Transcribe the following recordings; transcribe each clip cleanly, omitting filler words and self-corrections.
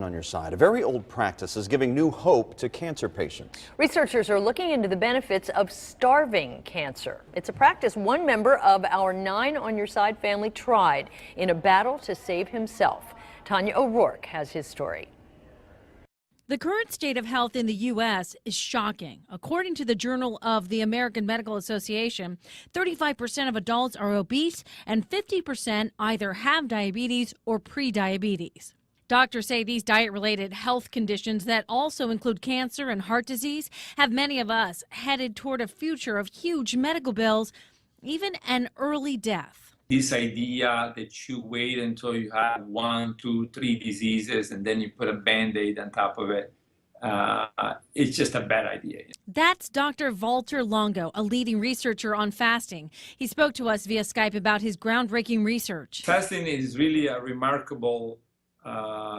On your side, a very old practice is giving new hope to cancer patients. Researchers are looking into the benefits of starving cancer. It's a practice one member of our 9 on Your Side family tried in a battle to save himself. Tanya O'Rourke has his story. The current state of health in the U.S. is shocking. According to the Journal of the American Medical Association, 35% of adults are obese and 50% either have diabetes or pre-diabetes. Doctors say these diet-related health conditions that also include cancer and heart disease have many of us headed toward a future of huge medical bills, even an early death. This idea that you wait until you have 1, 2, 3 diseases and then you put a Band-Aid on top of it, it's just a bad idea. That's Dr. Walter Longo, a leading researcher on fasting. He spoke to us via Skype about his groundbreaking research. Fasting is really a remarkable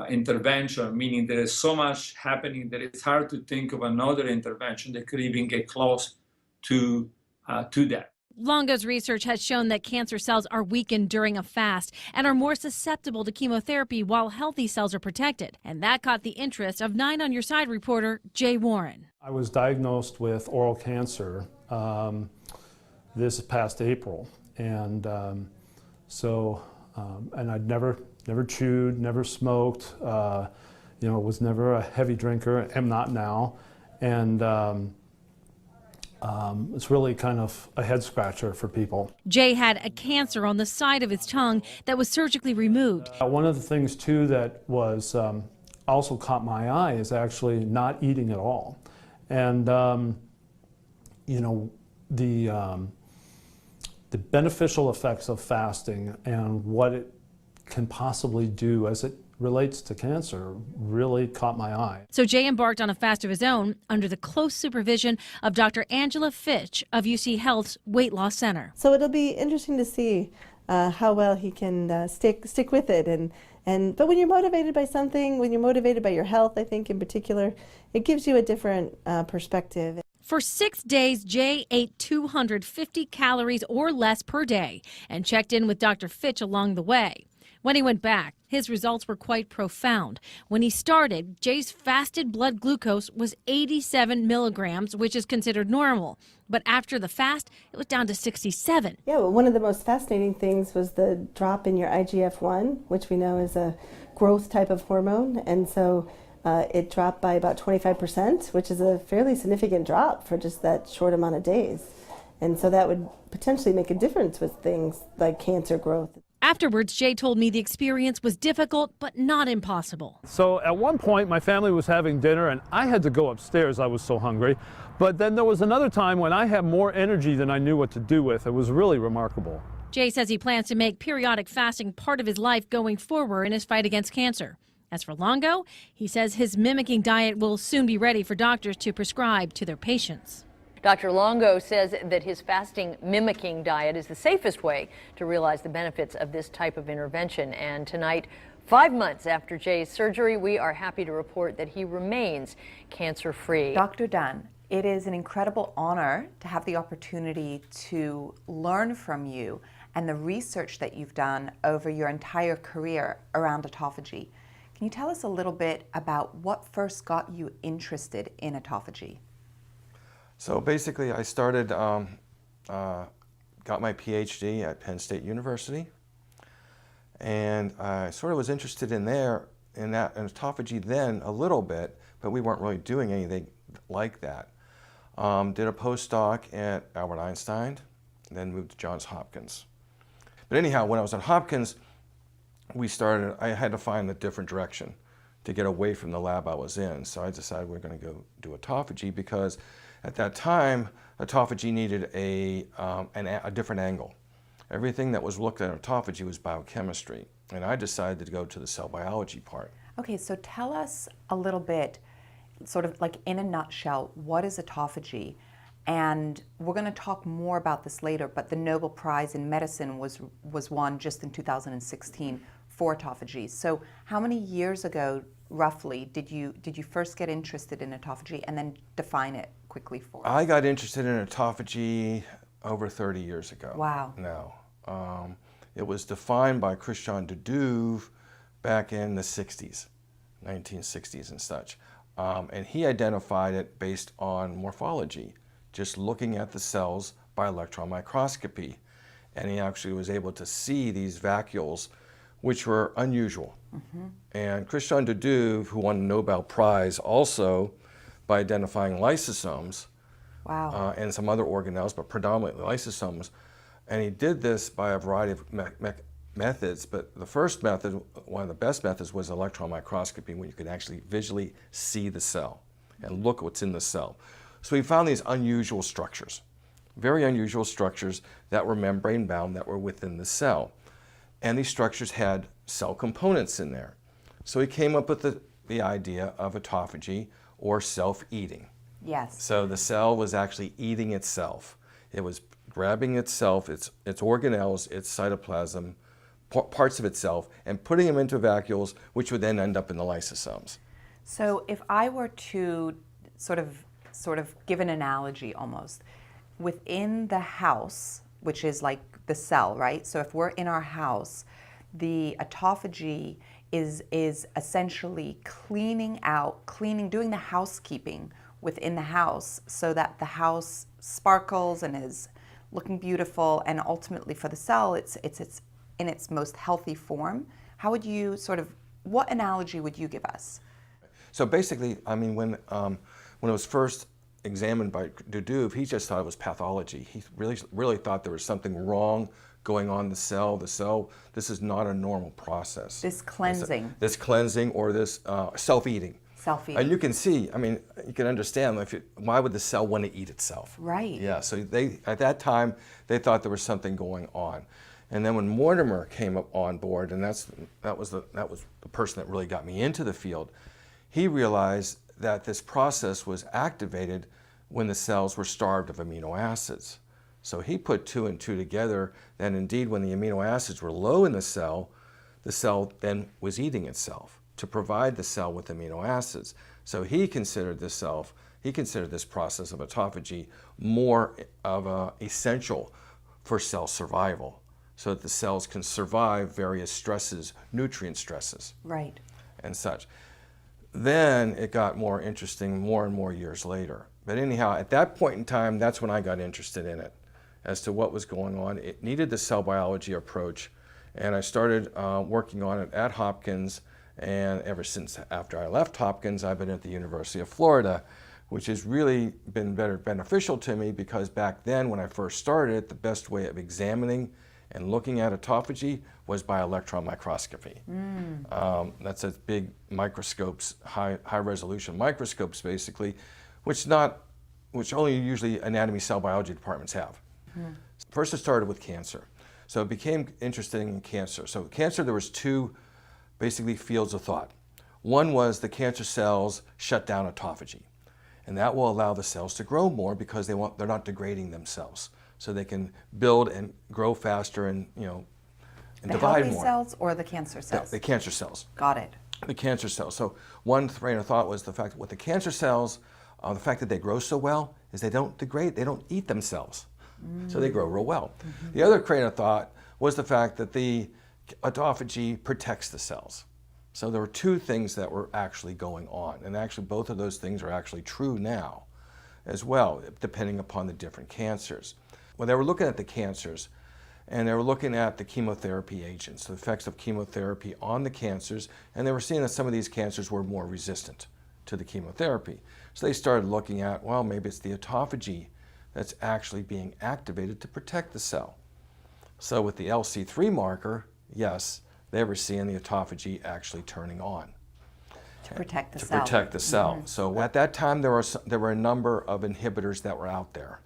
intervention, meaning there is so much happening that it's hard to think of another intervention that could even get close to that. Longo's research has shown that cancer cells are weakened during a fast and are more susceptible to chemotherapy while healthy cells are protected. And that caught the interest of 9 on Your Side reporter Jay Warren. I was diagnosed with oral cancer this past April, and and I'd never chewed, never smoked, was never a heavy drinker, am not now, and it's really kind of a head scratcher for people. Jay had a cancer on the side of his tongue that was surgically removed. One of the things too that was also caught my eye is actually not eating at all, and the beneficial effects of fasting and what it can possibly do as it relates to cancer really caught my eye. So Jay embarked on a fast of his own under the close supervision of Dr. Angela Fitch of UC Health's Weight Loss Center. So it'll be interesting to see how well he can stick with it. But when you're motivated by something, when you're motivated by your health, I think in particular, it gives you a different perspective. For 6 days, Jay ate 250 calories or less per day and checked in with Dr. Fitch along the way. When he went back, his results were quite profound. When he started, Jay's fasted blood glucose was 87 milligrams, which is considered normal. But after the fast, it was down to 67. Yeah, well, one of the most fascinating things was the drop in your IGF-1, which we know is a growth type of hormone. And so it dropped by about 25%, which is a fairly significant drop for just that short amount of days. And so that would potentially make a difference with things like cancer growth. Afterwards, Jay told me the experience was difficult, but not impossible. So at one point, my family was having dinner, and I had to go upstairs. I was so hungry. But then there was another time when I had more energy than I knew what to do with. It was really remarkable. Jay says he plans to make periodic fasting part of his life going forward in his fight against cancer. As for Longo, he says his mimicking diet will soon be ready for doctors to prescribe to their patients. Dr. Longo says that his fasting mimicking diet is the safest way to realize the benefits of this type of intervention. And tonight, 5 months after Jay's surgery, we are happy to report that he remains cancer-free. Dr. Dunn, it is an incredible honor to have the opportunity to learn from you and the research that you've done over your entire career around autophagy. Can you tell us a little bit about what first got you interested in autophagy? So basically, I started, got my PhD at Penn State University, and I sort of was interested in autophagy then a little bit, but we weren't really doing anything like that. Did a postdoc at Albert Einstein, then moved to Johns Hopkins. But anyhow, when I was at Hopkins, I had to find a different direction to get away from the lab I was in. So I decided we're going to go do autophagy because at that time, autophagy needed a different angle. Everything that was looked at in autophagy was biochemistry, and I decided to go to the cell biology part. Okay, so tell us a little bit, sort of like in a nutshell, what is autophagy? And we're going to talk more about this later, but the Nobel Prize in Medicine was won just in 2016 for autophagy. So how many years ago, roughly, did you first get interested in autophagy, and then define it quickly for us? I got interested in autophagy over 30 years ago. Wow. Now, it was defined by Christian de Duve back in the 60s. 1960s and such. And he identified it based on morphology, just looking at the cells by electron microscopy. And he actually was able to see these vacuoles, which were unusual. And Christian de Duve, who won the Nobel Prize also by identifying lysosomes, Wow. and some other organelles, but predominantly lysosomes. And he did this by a variety of methods, but the first method, one of the best methods, was electron microscopy, when you could actually visually see the cell and look what's in the cell. So he found these unusual structures, very unusual structures that were membrane bound, that were within the cell. And these structures had cell components in there. So he came up with the idea of autophagy, or self-eating. Yes. So the cell was actually eating itself. It was grabbing itself, its organelles, its cytoplasm, parts of itself, and putting them into vacuoles, which would then end up in the lysosomes. So if I were to sort of give an analogy almost, within the house, which is like the cell, right? So if we're in our house, the autophagy is essentially cleaning, doing the housekeeping within the house so that the house sparkles and is looking beautiful, and ultimately for the cell, it's in its most healthy form. How would you what analogy would you give us? So basically, I mean, when it was first examined by de Duve, he just thought it was pathology. He really thought there was something wrong going on in the cell. This is not a normal process. This cleansing. This cleansing, or this self-eating. Self-eating. And you can see, I mean, you can understand why would the cell want to eat itself? Right. Yeah, so at that time, they thought there was something going on. And then when Mortimer came up on board, and that was the person that really got me into the field, he realized that this process was activated when the cells were starved of amino acids. So he put 2 and 2 together, that indeed when the amino acids were low in the cell then was eating itself to provide the cell with amino acids. So he considered this process of autophagy more of essential for cell survival, so that the cells can survive various stresses, nutrient stresses. Right. And such. Then it got more interesting more and more years later. But anyhow, at that point in time, that's when I got interested in it, as to what was going on. It needed the cell biology approach, and I started working on it at Hopkins, and ever since after I left Hopkins, I've been at the University of Florida, which has really been beneficial to me, because back then when I first started, the best way of examining and looking at autophagy was by electron microscopy. That's a big microscopes, high resolution microscopes basically, which only usually anatomy cell biology departments have. First it started with cancer. So it became interesting in cancer. So cancer, there was 2 basically fields of thought. One was the cancer cells shut down autophagy, and that will allow the cells to grow more because they're not degrading themselves. So they can build and grow faster and and divide more. The healthy cells or the cancer cells? The cancer cells. Got it. The cancer cells. So one train of thought was the fact that with the cancer cells, the fact that they grow so well is they don't degrade, they don't eat themselves. So they grow real well. The other train of thought was the fact that the autophagy protects the cells. So there were 2 things that were actually going on, and actually both of those things are actually true now as well, depending upon the different cancers. Well, they were looking at the cancers, and they were looking at the chemotherapy agents, the effects of chemotherapy on the cancers, and they were seeing that some of these cancers were more resistant to the chemotherapy. So they started looking at, well, maybe it's the autophagy that's actually being activated to protect the cell. So with the LC3 marker, yes, they were seeing the autophagy actually turning on. To protect the to cell. protect the cell. So at that time, there were a number of inhibitors that were out there.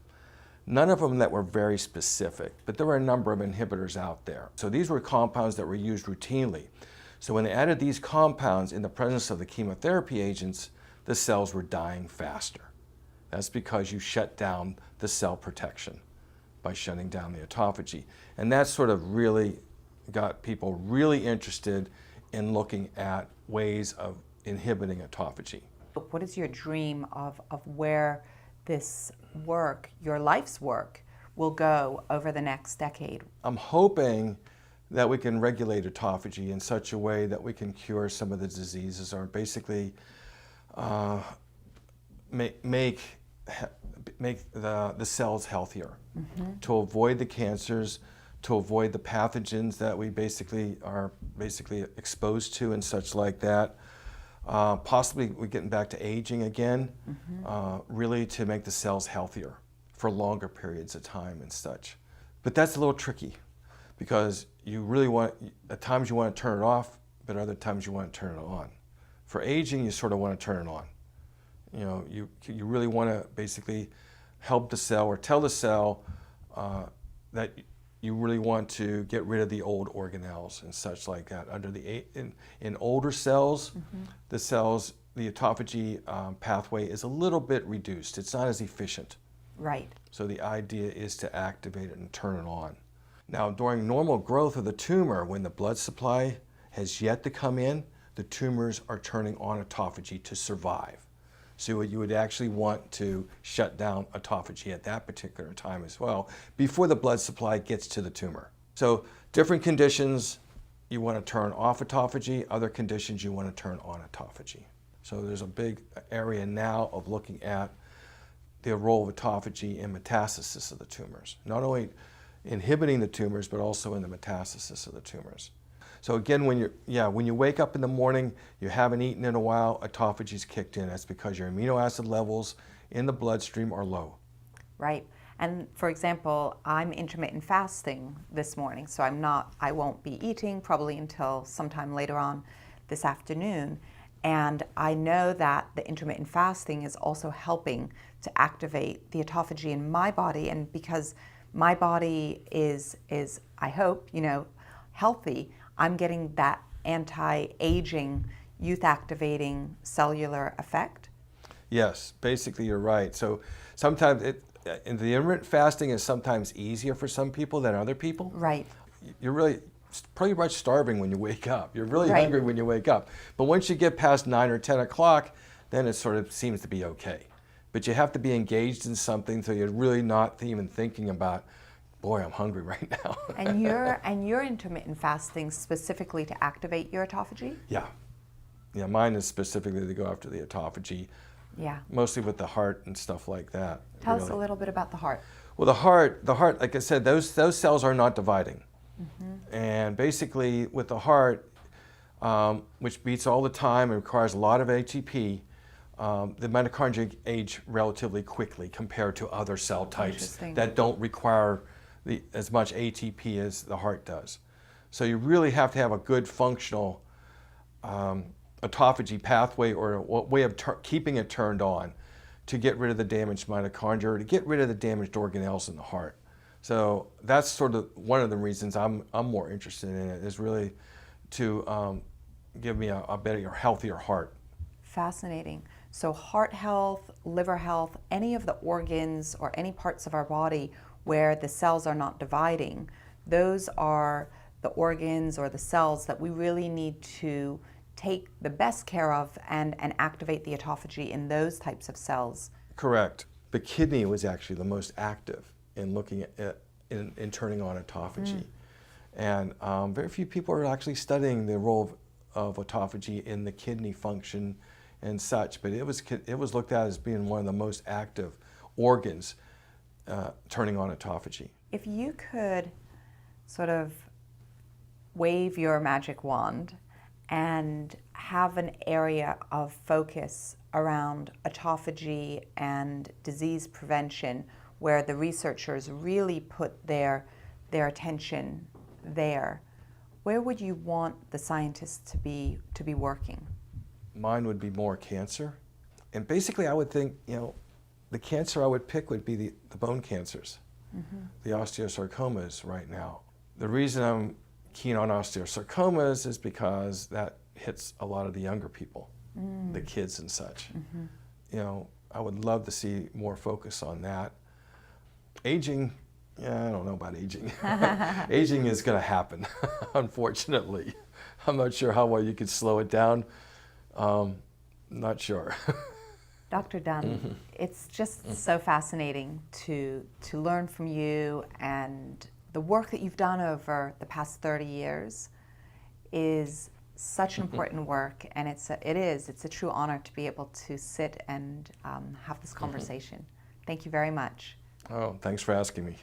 None of them that were very specific, but there were a number of inhibitors out there. So these were compounds that were used routinely. So when they added these compounds in the presence of the chemotherapy agents, the cells were dying faster. That's because you shut down the cell protection by shutting down the autophagy. And that sort of really got people really interested in looking at ways of inhibiting autophagy. What is your dream of where this work, your life's work, will go over the next decade? I'm hoping that we can regulate autophagy in such a way that we can cure some of the diseases, or basically make the cells healthier, to avoid the cancers, to avoid the pathogens that we are exposed to and such like that. Possibly we're getting back to aging again, really to make the cells healthier for longer periods of time and such. But that's a little tricky, because you really at times you want to turn it off, but other times you want to turn it on. For aging, you sort of want to turn it on. You know, you really want to basically help the cell, or tell the cell that you really want to get rid of the old organelles and such like that. In older cells, the autophagy pathway is a little bit reduced. It's not as efficient. Right. So the idea is to activate it and turn it on. Now, during normal growth of the tumor, when the blood supply has yet to come in, the tumors are turning on autophagy to survive. So you would actually want to shut down autophagy at that particular time as well, before the blood supply gets to the tumor. So different conditions, you want to turn off autophagy. Other conditions, you want to turn on autophagy. So there's a big area now of looking at the role of autophagy in metastasis of the tumors. Not only inhibiting the tumors, but also in the metastasis of the tumors. So again, when you wake up in the morning, you haven't eaten in a while, autophagy's kicked in. That's because your amino acid levels in the bloodstream are low. Right. And for example, I'm intermittent fasting this morning, so I won't be eating probably until sometime later on this afternoon. And I know that the intermittent fasting is also helping to activate the autophagy in my body. And because my body is I hope, healthy, I'm getting that anti-aging, youth-activating cellular effect? Yes, basically you're right. So sometimes the intermittent fasting is sometimes easier for some people than other people. Right. You're really pretty much starving when you wake up. You're really Right. hungry when you wake up. But once you get past 9 or 10 o'clock, then it sort of seems to be okay. But you have to be engaged in something, so you're really not even thinking about, boy, I'm hungry right now. And you're intermittent fasting specifically to activate your autophagy? Yeah. Yeah, mine is specifically to go after the autophagy. Yeah. Mostly with the heart and stuff like that. Tell us a little bit about the heart. Well, the heart, like I said, those cells are not dividing. And basically with the heart, which beats all the time and requires a lot of ATP, the mitochondria age relatively quickly compared to other cell types that don't require as much ATP as the heart does. So you really have to have a good functional autophagy pathway, or a way of keeping it turned on, to get rid of the damaged mitochondria, or to get rid of the damaged organelles in the heart. So that's sort of one of the reasons I'm more interested in it, is really to give me a better, healthier heart. Fascinating. So heart health, liver health, any of the organs or any parts of our body where the cells are not dividing, those are the organs or the cells that we really need to take the best care of and activate the autophagy in those types of cells. Correct. The kidney was actually the most active in looking at in turning on autophagy. And very few people are actually studying the role of autophagy in the kidney function and such, but it was looked at as being one of the most active organs turning on autophagy. If you could sort of wave your magic wand and have an area of focus around autophagy and disease prevention, where the researchers really put their attention there, where would you want the scientists to be working? Mine would be more cancer. And basically I would think, the cancer I would pick would be the bone cancers, the osteosarcomas right now. The reason I'm keen on osteosarcomas is because that hits a lot of the younger people, the kids and such. I would love to see more focus on that. Aging, I don't know about aging. Aging is going to happen, unfortunately. I'm not sure how well you could slow it down. Not sure. Dr. Dunn, it's just so fascinating to learn from you and the work that you've done over the past 30 years is such an important work, and it's a true honor to be able to sit and have this conversation. Thank you very much. Oh, thanks for asking me.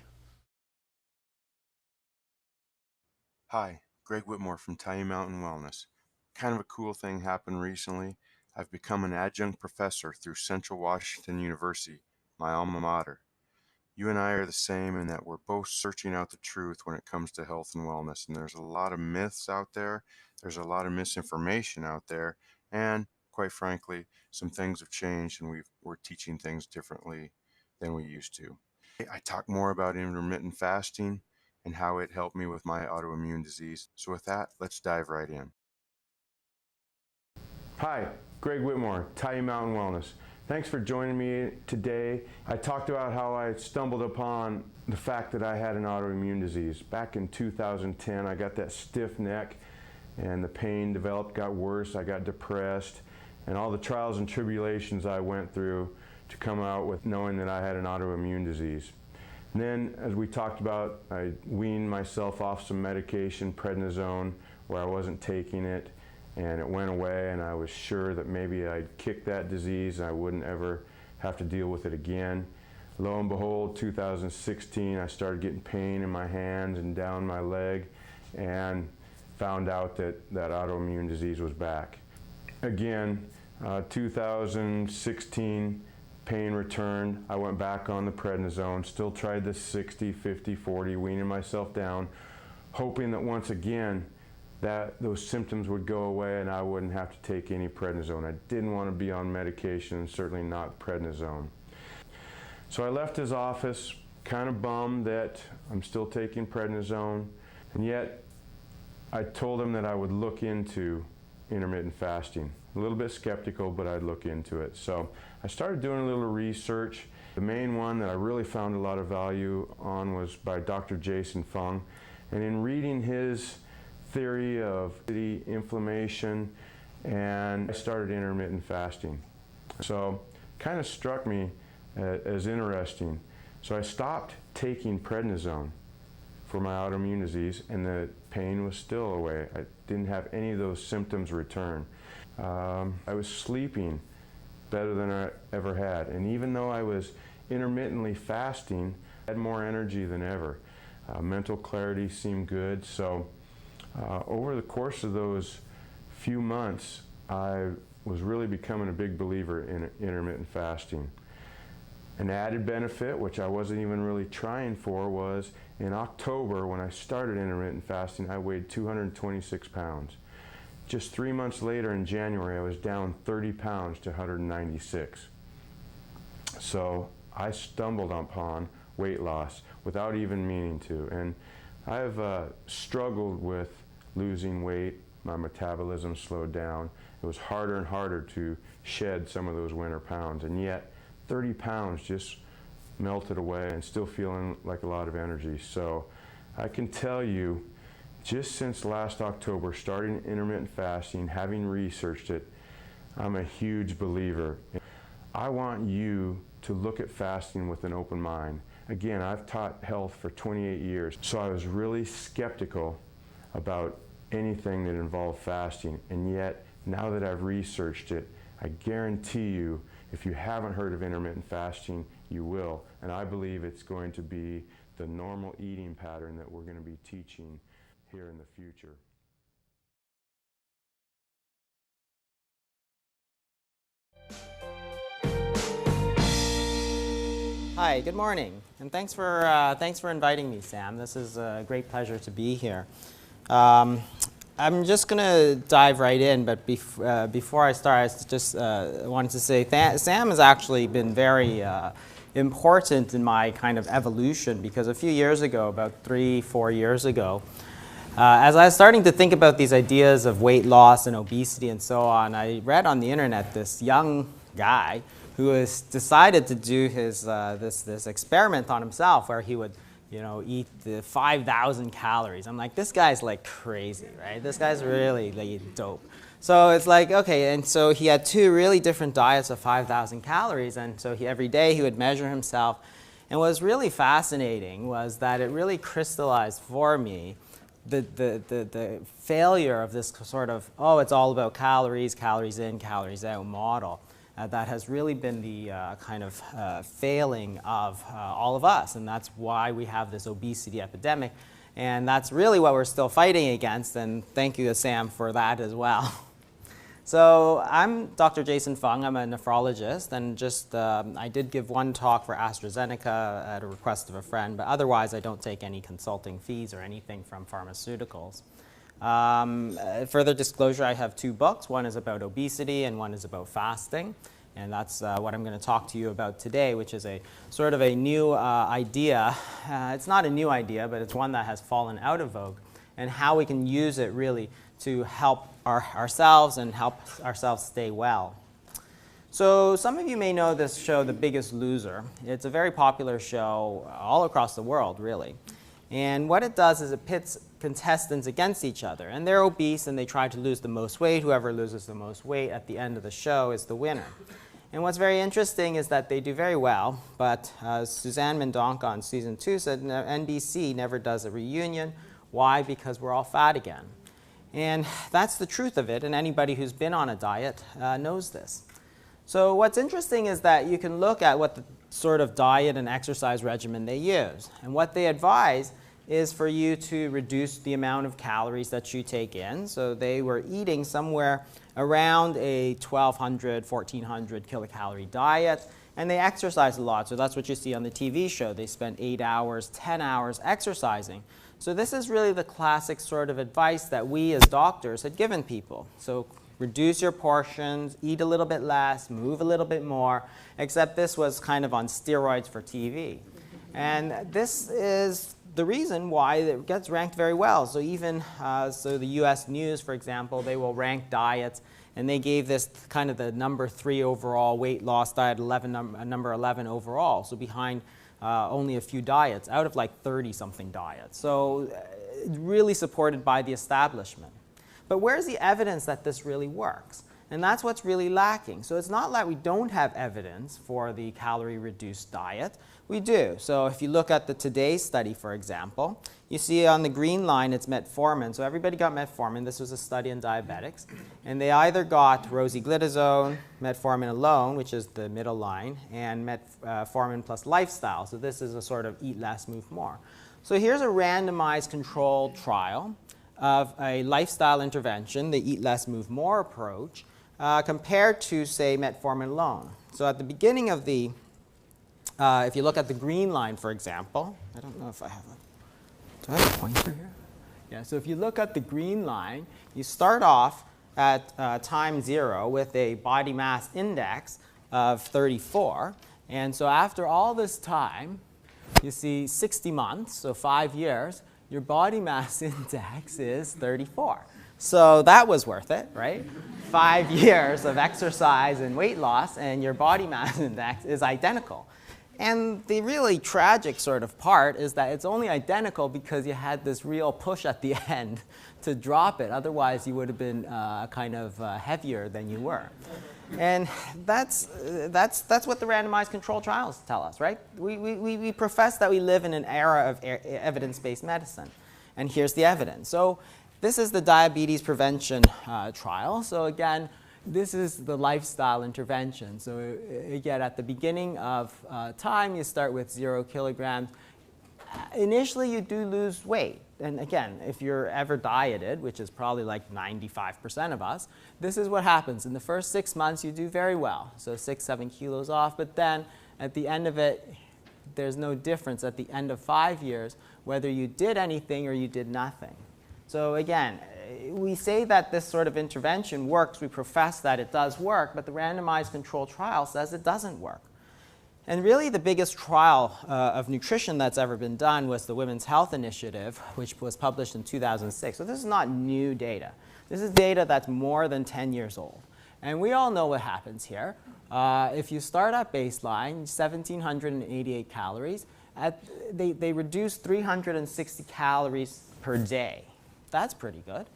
Hi, Greg Whitmore from Tiny Mountain Wellness. Kind of a cool thing happened recently. I've become an adjunct professor through Central Washington University, my alma mater. You and I are the same in that we're both searching out the truth when it comes to health and wellness, and there's a lot of myths out there, there's a lot of misinformation out there, and quite frankly, some things have changed and we're teaching things differently than we used to. I talk more about intermittent fasting and how it helped me with my autoimmune disease. So with that, let's dive right in. Hi, Greg Whitmore, Tiny Mountain Wellness. Thanks for joining me today. I talked about how I stumbled upon the fact that I had an autoimmune disease. Back in 2010, I got that stiff neck and the pain developed, got worse, I got depressed, and all the trials and tribulations I went through to come out with knowing that I had an autoimmune disease. And then, as we talked about, I weaned myself off some medication, prednisone, where I wasn't taking it, and it went away, and I was sure that maybe I'd kick that disease and I wouldn't ever have to deal with it again. Lo and behold, 2016, I started getting pain in my hands and down my leg, and found out that that autoimmune disease was back. Again, 2016, pain returned. I went back on the prednisone, still tried the 60, 50, 40, weaning myself down, hoping that once again that those symptoms would go away and I wouldn't have to take any prednisone. I didn't want to be on medication, and certainly not prednisone. So I left his office, kind of bummed that I'm still taking prednisone, and yet I told him that I would look into intermittent fasting. A little bit skeptical, but I'd look into it. So I started doing a little research. The main one that I really found a lot of value on was by Dr. Jason Fung. And in reading his theory of inflammation, and I started intermittent fasting. So kind of struck me as interesting. So I stopped taking prednisone for my autoimmune disease, and the pain was still away. I didn't have any of those symptoms return. I was sleeping better than I ever had, and even though I was intermittently fasting, I had more energy than ever. Mental clarity seemed good, so over the course of those few months, I was really becoming a big believer in intermittent fasting. An added benefit, which I wasn't even really trying for, was in October when I started intermittent fasting, I weighed 226 pounds. Just 3 months later in January, I was down 30 pounds to 196. So I stumbled upon weight loss without even meaning to. And I've struggled with losing weight. My metabolism slowed down. It was harder and harder to shed some of those winter pounds. And yet 30 pounds just melted away and still feeling like a lot of energy. So I can tell you, just since last October, starting intermittent fasting, having researched it, I'm a huge believer. I want you to look at fasting with an open mind. Again, I've taught health for 28 years, so I was really skeptical about anything that involved fasting. And yet, now that I've researched it, I guarantee you, if you haven't heard of intermittent fasting, you will. And I believe it's going to be the normal eating pattern that we're going to be teaching here in the future. Hi, good morning, and thanks for inviting me, Sam. This is a great pleasure to be here. I'm just going to dive right in, but before I start, I just wanted to say Sam has actually been very important in my kind of evolution, because a few years ago, about 3-4 years ago, as I was starting to think about these ideas of weight loss and obesity and so on, I read on the internet this young guy who has decided to do his this experiment on himself, where he would, eat the 5,000 calories. I'm like, this guy's like crazy, right? This guy's really like dope. So it's like, okay, and so he had 2 really different diets of 5,000 calories, and so every day he would measure himself, And what was really fascinating was that it really crystallized for me the failure of this sort of, oh, it's all about calories, calories in, calories out model. That has really been the kind of failing of all of us, and that's why we have this obesity epidemic, and that's really what we're still fighting against, and thank you to Sam for that as well. So I'm Dr. Jason Fung. I'm a nephrologist, and just I did give one talk for AstraZeneca at a request of a friend, but otherwise I don't take any consulting fees or anything from pharmaceuticals. Further disclosure, I have 2 books. One is about obesity and one is about fasting. And that's what I'm going to talk to you about today, which is a sort of a new idea. It's not a new idea, but it's one that has fallen out of vogue, and how we can use it really to help ourselves and help ourselves stay well. So some of you may know this show, The Biggest Loser. It's a very popular show all across the world, really. And what it does is it pits contestants against each other. And they're obese and they try to lose the most weight. Whoever loses the most weight at the end of the show is the winner. And what's very interesting is that they do very well. But Suzanne Mendonca on season 2 said NBC never does a reunion. Why? Because we're all fat again. And that's the truth of it. And anybody who's been on a diet knows this. So what's interesting is that you can look at what the sort of diet and exercise regimen they use. And what they advise is for you to reduce the amount of calories that you take in. So they were eating somewhere around a 1,200, 1,400 kilocalorie diet, and they exercise a lot. So that's what you see on the TV show. They spend 8 hours, 10 hours exercising. So this is really the classic sort of advice that we as doctors had given people. So reduce your portions, eat a little bit less, move a little bit more, except this was kind of on steroids for TV. And this is the reason why it gets ranked very well. So even so the US News, for example, they will rank diets, and they gave this kind of the number 3 overall weight loss diet, number 11 overall, so behind only a few diets out of like 30-something diets. So really supported by the establishment. But where's the evidence that this really works? And that's what's really lacking. So it's not like we don't have evidence for the calorie-reduced diet. We do. So if you look at the Today study, for example, you see on the green line it's metformin. So everybody got metformin. This was a study in diabetics. And they either got rosiglitazone, metformin alone, which is the middle line, and metformin plus lifestyle. So this is a sort of eat less, move more. So here's a randomized controlled trial of a lifestyle intervention, the eat less, move more approach, compared to, say, metformin alone. So at the beginning of the, if you look at the green line, for example, I don't know if I have a, do I have a pointer here? Yeah, so if you look at the green line, you start off at time 0 with a body mass index of 34. And so after all this time, you see 60 months, so 5 years, your body mass index is 34. So that was worth it, right? 5 years of exercise and weight loss, and your body mass index is identical. And the really tragic sort of part is that it's only identical because you had this real push at the end to drop it. Otherwise, you would have been kind of heavier than you were. And that's what the randomized controlled trials tell us, right? We profess that we live in an era of evidence-based medicine. And here's the evidence. So this is the diabetes prevention trial. So again, this is the lifestyle intervention. So again, at the beginning of time, you start with 0 kilograms. Initially, you do lose weight. And again, if you're ever dieted, which is probably like 95% of us, this is what happens. In the first 6 months, you do very well. So 6, 7 kilos off. But then at the end of it, there's no difference at the end of 5 years whether you did anything or you did nothing. So again, we say that this sort of intervention works. We profess that it does work, but the randomized controlled trial says it doesn't work. And really the biggest trial of nutrition that's ever been done was the Women's Health Initiative, which was published in 2006. So this is not new data. This is data that's more than 10 years old. And we all know what happens here. If you start at baseline, 1,788 calories, they reduce 360 calories per day. That's pretty good.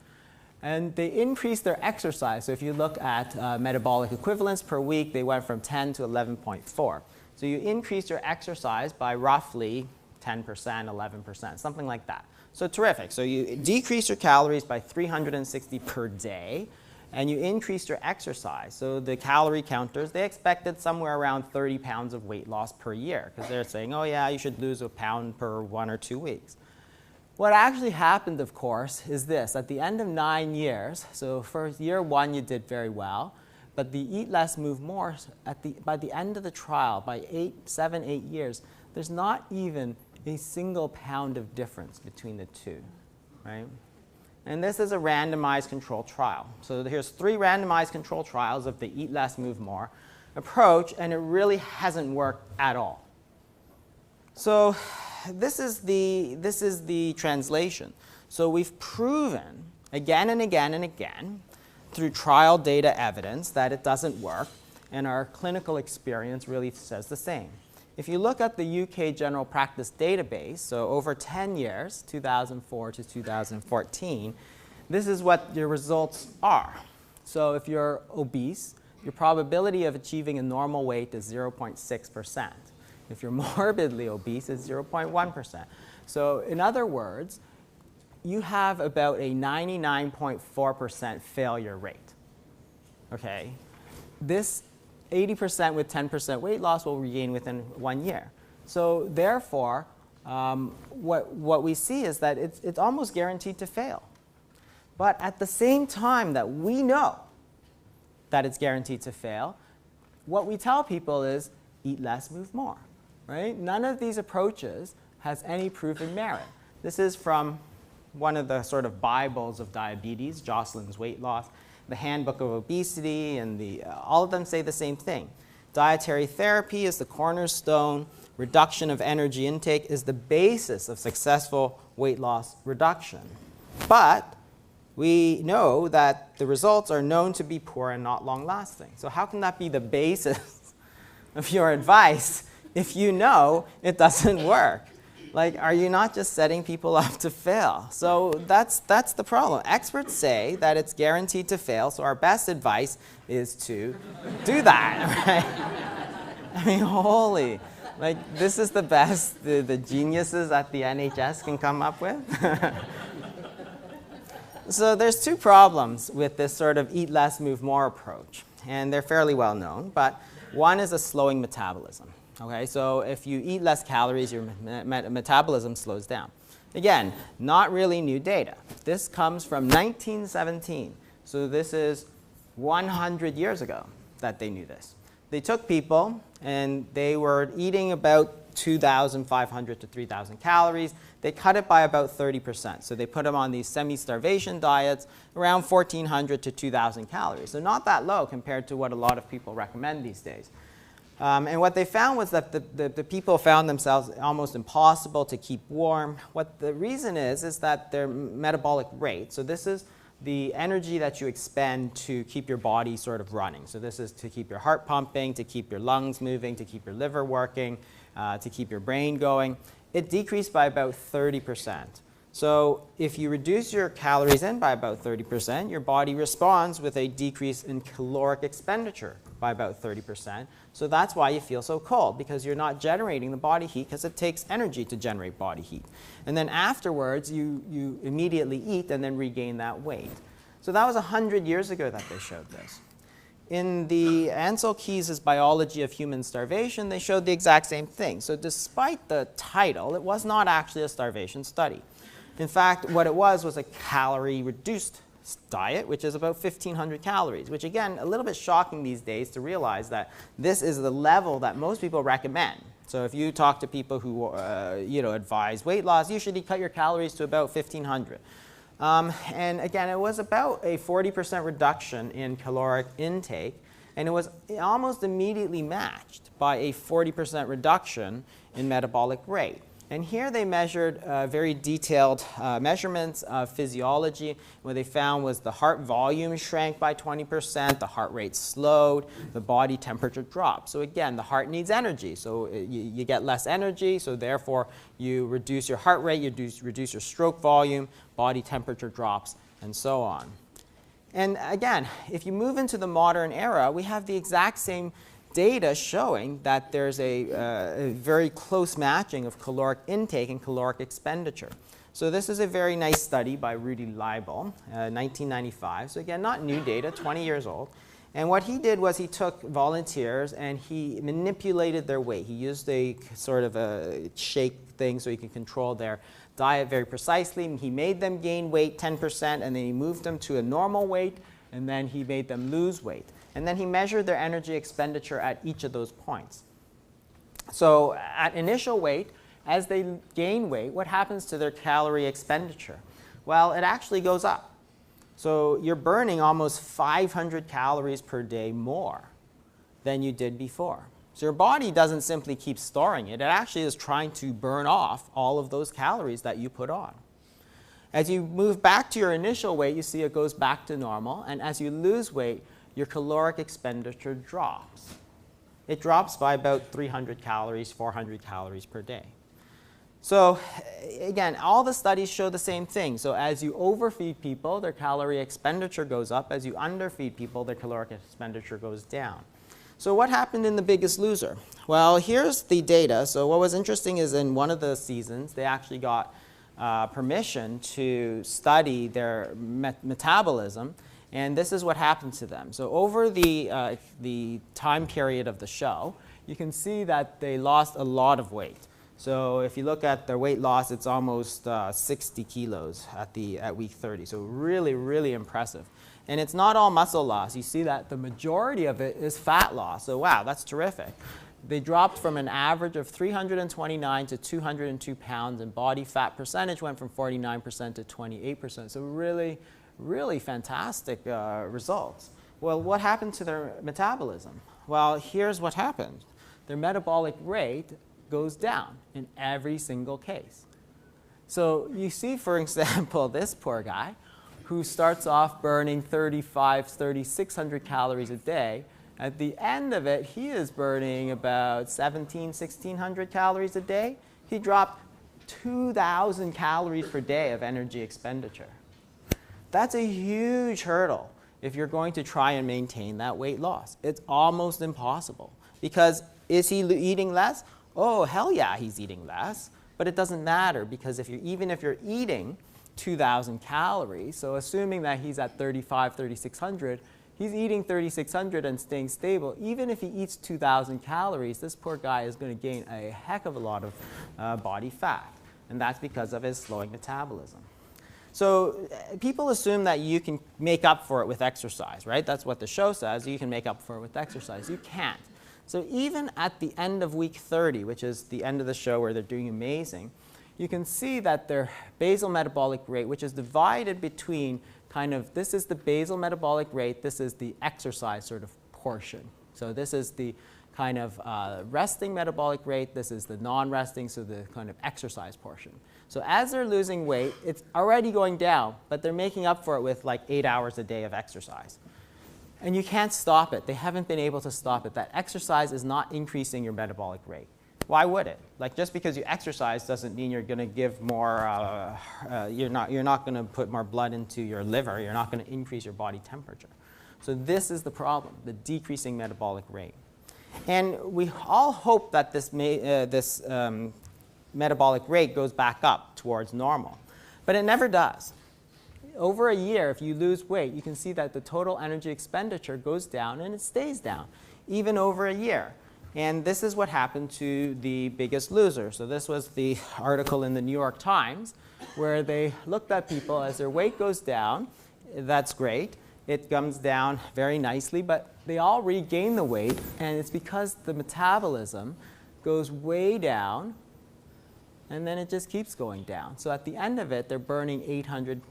And they increased their exercise. So if you look at metabolic equivalents per week, they went from 10 to 11.4. So you increase your exercise by roughly 10%, 11%, something like that. So terrific. So you decrease your calories by 360 per day, and you increased your exercise. So the calorie counters, they expected somewhere around 30 pounds of weight loss per year, because they're saying, oh yeah, you should lose a pound per 1 or 2 weeks. What actually happened, of course, is this. At the end of 9 years, so for year 1 you did very well, but the Eat Less, Move More, by the end of the trial, by 7, 8 years, there's not even a single pound of difference between the two, right? And this is a randomized controlled trial. So here's 3 randomized controlled trials of the Eat Less, Move More approach, and it really hasn't worked at all. So this is the translation. So we've proven again and again and again through trial data evidence that it doesn't work, and our clinical experience really says the same. If you look at the UK General Practice database, so over 10 years, 2004 to 2014, this is what your results are. So if you're obese, your probability of achieving a normal weight is 0.6%. If you're morbidly obese, it's 0.1%. So in other words, you have about a 99.4% failure rate. Okay? This 80% with 10% weight loss will regain within 1 year. So therefore, what we see is that it's almost guaranteed to fail. But at the same time that we know that it's guaranteed to fail, what we tell people is eat less, move more. Right? None of these approaches has any proven merit. This is from one of the sort of Bibles of diabetes, Jocelyn's Weight Loss, the Handbook of Obesity, and all of them say the same thing. Dietary therapy is the cornerstone. Reduction of energy intake is the basis of successful weight loss reduction. But we know that the results are known to be poor and not long-lasting. So how can that be the basis of your advice if you know it doesn't work? Like, are you not just setting people up to fail? So that's the problem. Experts say that it's guaranteed to fail, so our best advice is to do that, right? I mean, holy. Like, this is the best the geniuses at the NHS can come up with? So there's 2 problems with this sort of eat less, move more approach, and they're fairly well known, but one is a slowing metabolism. Okay, so if you eat less calories, your metabolism slows down. Again, not really new data. This comes from 1917. So this is 100 years ago that they knew this. They took people and they were eating about 2,500 to 3,000 calories. They cut it by about 30%. So they put them on these semi-starvation diets, around 1,400 to 2,000 calories. So not that low compared to what a lot of people recommend these days. And what they found was that the people found themselves almost impossible to keep warm. What the reason is that their metabolic rate, so this is the energy that you expend to keep your body sort of running. So this is to keep your heart pumping, to keep your lungs moving, to keep your liver working, to keep your brain going. It decreased by about 30%. So if you reduce your calories in by about 30%, your body responds with a decrease in caloric expenditure by about 30%. So that's why you feel so cold, because you're not generating the body heat, because it takes energy to generate body heat. And then afterwards, you immediately eat and then regain that weight. So that was 100 years ago that they showed this. In the Ansel Keys' Biology of Human Starvation, they showed the exact same thing. So despite the title, it was not actually a starvation study. In fact, what it was a calorie-reduced diet, which is about 1,500 calories, which again, a little bit shocking these days to realize that this is the level that most people recommend. So if you talk to people who advise weight loss, usually cut your calories to about 1,500. And again, it was about a 40% reduction in caloric intake, and it was almost immediately matched by a 40% reduction in metabolic rate. And here they measured very detailed measurements of physiology. What they found was the heart volume shrank by 20%, the heart rate slowed, the body temperature dropped. So again, the heart needs energy, so you get less energy, so therefore you reduce your heart rate, you reduce your stroke volume, body temperature drops, and so on. And again, if you move into the modern era, we have the exact same data showing that there's a very close matching of caloric intake and caloric expenditure. So this is a very nice study by Rudy Leibel, 1995. So again, not new data, 20 years old. And what he did was he took volunteers and he manipulated their weight. He used a sort of a shake thing so he could control their diet very precisely. He made them gain weight 10%, and then he moved them to a normal weight, and then he made them lose weight. And then he measured their energy expenditure at each of those points. So at initial weight, as they gain weight, what happens to their calorie expenditure? Well, it actually goes up. So you're burning almost 500 calories per day more than you did before. So your body doesn't simply keep storing it. It actually is trying to burn off all of those calories that you put on. As you move back to your initial weight, you see it goes back to normal. And as you lose weight, your caloric expenditure drops. It drops by about 300 calories, 400 calories per day. So again, all the studies show the same thing. So as you overfeed people, their calorie expenditure goes up. As you underfeed people, their caloric expenditure goes down. So what happened in The Biggest Loser? Well, here's the data. So what was interesting is in one of the seasons, they actually got permission to study their metabolism. And this is what happened to them. So over the time period of the show, you can see that they lost a lot of weight. So if you look at their weight loss, it's almost 60 kilos at week 30. So really, really impressive. And it's not all muscle loss. You see that the majority of it is fat loss. So wow, that's terrific. They dropped from an average of 329 to 202 pounds, and body fat percentage went from 49% to 28%. So really, really fantastic results. Well, what happened to their metabolism? Well, here's what happened. Their metabolic rate goes down in every single case. So you see, for example, this poor guy who starts off burning 3,600 calories a day. At the end of it, he is burning about 1,600 calories a day. He dropped 2,000 calories per day of energy expenditure. That's a huge hurdle if you're going to try and maintain that weight loss. It's almost impossible. Because is he eating less? Oh, hell yeah, he's eating less. But it doesn't matter, because even if you're eating 2,000 calories, so assuming that he's at 3,600, he's eating 3,600 and staying stable. Even if he eats 2,000 calories, this poor guy is going to gain a heck of a lot of body fat. And that's because of his slowing metabolism. So people assume that you can make up for it with exercise, right? That's what the show says. You can make up for it with exercise. You can't. So even at the end of week 30, which is the end of the show where they're doing amazing, you can see that their basal metabolic rate, which is divided between this is the basal metabolic rate, this is the exercise sort of portion. So this is the kind of resting metabolic rate, this is the non-resting, so the kind of exercise portion. So as they're losing weight, it's already going down, but they're making up for it with like 8 hours a day of exercise. And you can't stop it. They haven't been able to stop it. That exercise is not increasing your metabolic rate. Why would it? Like, just because you exercise doesn't mean you're going to give more, you're not going to put more blood into your liver. You're not going to increase your body temperature. So this is the problem, the decreasing metabolic rate. And we all hope that this metabolic rate goes back up towards normal. But it never does. Over a year, if you lose weight, you can see that the total energy expenditure goes down and it stays down, even over a year. And this is what happened to The Biggest Loser. So this was the article in the New York Times where they looked at people as their weight goes down. That's great. It comes down very nicely, but they all regain the weight, and it's because the metabolism goes way down, and then it just keeps going down. So at the end of it, they're burning 800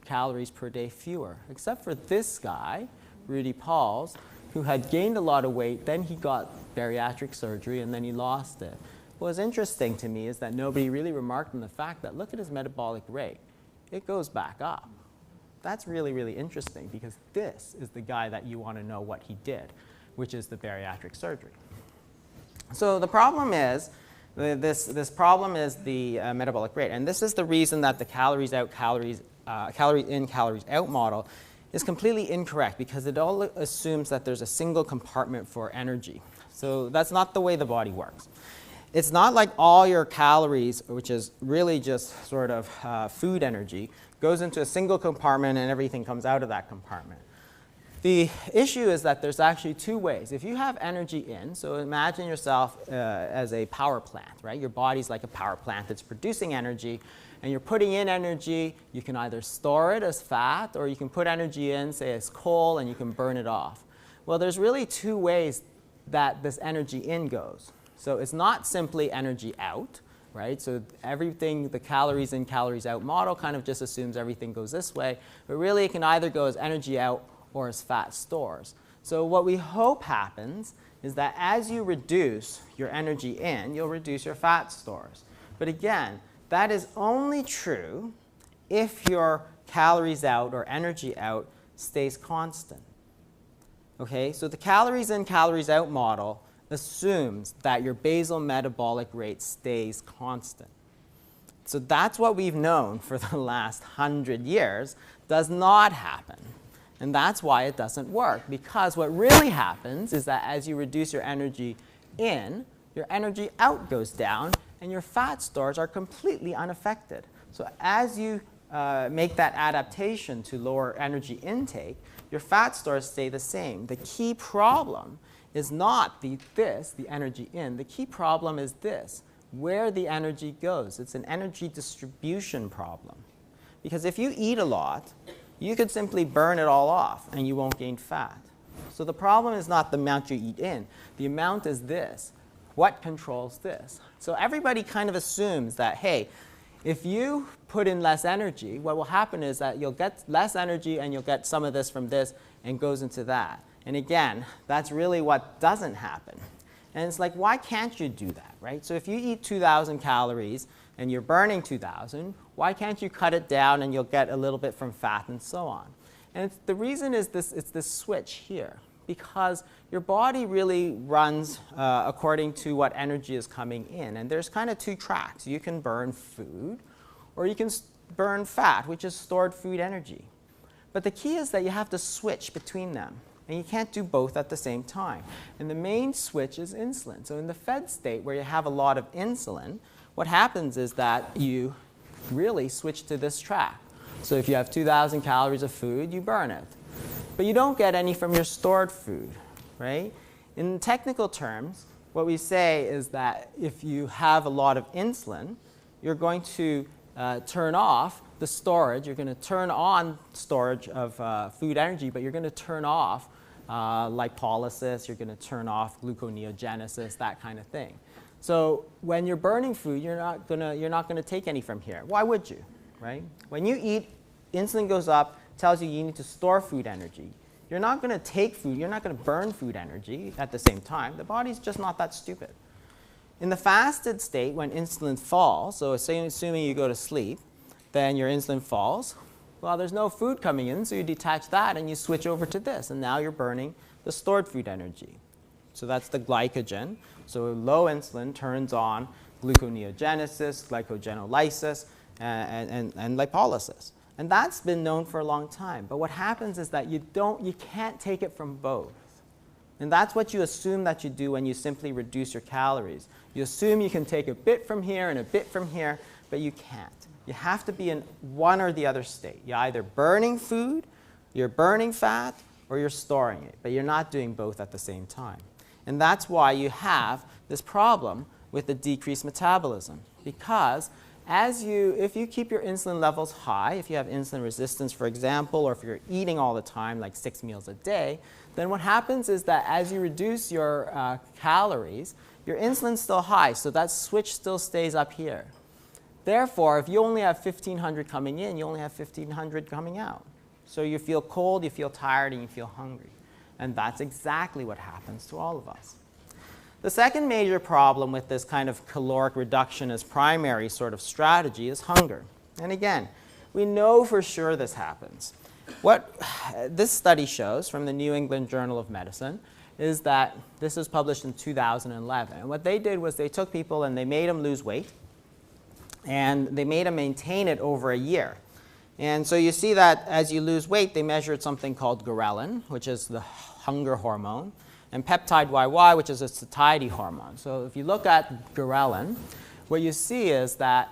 calories per day fewer, except for this guy, Rudy Pauls, who had gained a lot of weight. Then he got bariatric surgery, and then he lost it. What's interesting to me is that nobody really remarked on the fact that look at his metabolic rate. It goes back up. That's really, really interesting, because this is the guy that you want to know what he did, which is the bariatric surgery. So the problem is, this problem is the metabolic rate. And this is the reason that the calories out, calories in, calories out model is completely incorrect, because it all assumes that there's a single compartment for energy. So that's not the way the body works. It's not like all your calories, which is really just sort of food energy, goes into a single compartment and everything comes out of that compartment. The issue is that there's actually two ways. If you have energy in, so imagine yourself as a power plant, right? Your body's like a power plant that's producing energy, and you're putting in energy. You can either store it as fat, or you can put energy in, say, as coal, and you can burn it off. Well, there's really two ways that this energy in goes. So it's not simply energy out, right? So everything, the calories in, calories out model kind of just assumes everything goes this way, but really it can either go as energy out or as fat stores. So what we hope happens is that as you reduce your energy in, you'll reduce your fat stores. But again, that is only true if your calories out or energy out stays constant. Okay, so the calories in, calories out model assumes that your basal metabolic rate stays constant. So that's what we've known for the last 100 years does not happen. And that's why it doesn't work, because what really happens is that as you reduce your energy in, your energy out goes down, and your fat stores are completely unaffected. So as you make that adaptation to lower energy intake, your fat stores stay the same. The key problem is not the energy in. The key problem is this, where the energy goes. It's an energy distribution problem. Because if you eat a lot, you could simply burn it all off and you won't gain fat. So the problem is not the amount you eat in. The amount is this. What controls this? So everybody kind of assumes that, hey, if you put in less energy, what will happen is that you'll get less energy and you'll get some of this from this and goes into that. And again, that's really what doesn't happen. And it's like, why can't you do that, right? So if you eat 2,000 calories and you're burning 2,000, why can't you cut it down and you'll get a little bit from fat and so on? And the reason is it's this switch here, because your body really runs according to what energy is coming in. And there's kind of two tracks. You can burn food, or you can burn fat, which is stored food energy. But the key is that you have to switch between them. And you can't do both at the same time. And the main switch is insulin. So in the fed state, where you have a lot of insulin, what happens is that you really switch to this track. So if you have 2,000 calories of food, you burn it. But you don't get any from your stored food, right? In technical terms, what we say is that if you have a lot of insulin, you're going to turn off the storage. You're going to turn on storage of food energy, but you're going to turn off lipolysis. You're going to turn off gluconeogenesis, that kind of thing. So when you're burning food, you're not going to take any from here. Why would you, right? When you eat, insulin goes up, tells you need to store food energy. You're not going to take food. You're not going to burn food energy at the same time. The body's just not that stupid. In the fasted state, when insulin falls, so assuming you go to sleep, then your insulin falls. Well, there's no food coming in, so you detach that and you switch over to this, and now you're burning the stored food energy. So that's the glycogen. So low insulin turns on gluconeogenesis, glycogenolysis, and lipolysis. And that's been known for a long time. But what happens is that you can't take it from both. And that's what you assume that you do when you simply reduce your calories. You assume you can take a bit from here and a bit from here, but you can't. You have to be in one or the other state. You're either burning food, you're burning fat, or you're storing it. But you're not doing both at the same time. And that's why you have this problem with the decreased metabolism. Because if you keep your insulin levels high, if you have insulin resistance, for example, or if you're eating all the time, like 6 meals a day, then what happens is that as you reduce your calories, your insulin's still high, so that switch still stays up here. Therefore, if you only have 1,500 coming in, you only have 1,500 coming out. So you feel cold, you feel tired, and you feel hungry. And that's exactly what happens to all of us. The second major problem with this kind of caloric reduction as primary sort of strategy is hunger. And again, we know for sure this happens. What this study shows from the New England Journal of Medicine is that this was published in 2011. And what they did was they took people and they made them lose weight, and they made them maintain it over a year. And so you see that as you lose weight, they measured something called ghrelin, which is the hunger hormone. and peptide YY, which is a satiety hormone. So if you look at ghrelin, what you see is that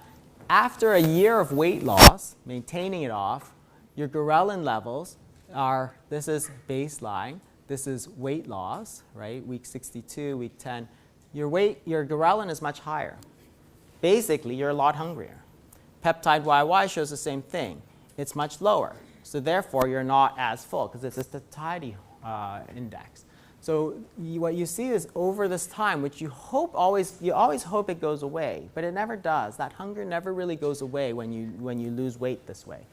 after a year of weight loss, maintaining it off, your ghrelin levels are, this is baseline, this is weight loss, right? Week 62, week 10. Your ghrelin is much higher. Basically, you're a lot hungrier. Peptide YY shows the same thing. It's much lower. So therefore, you're not as full because it's a satiety index. So what you see is over this time, which you always hope it goes away, but it never does. That hunger never really goes away when you lose weight this way.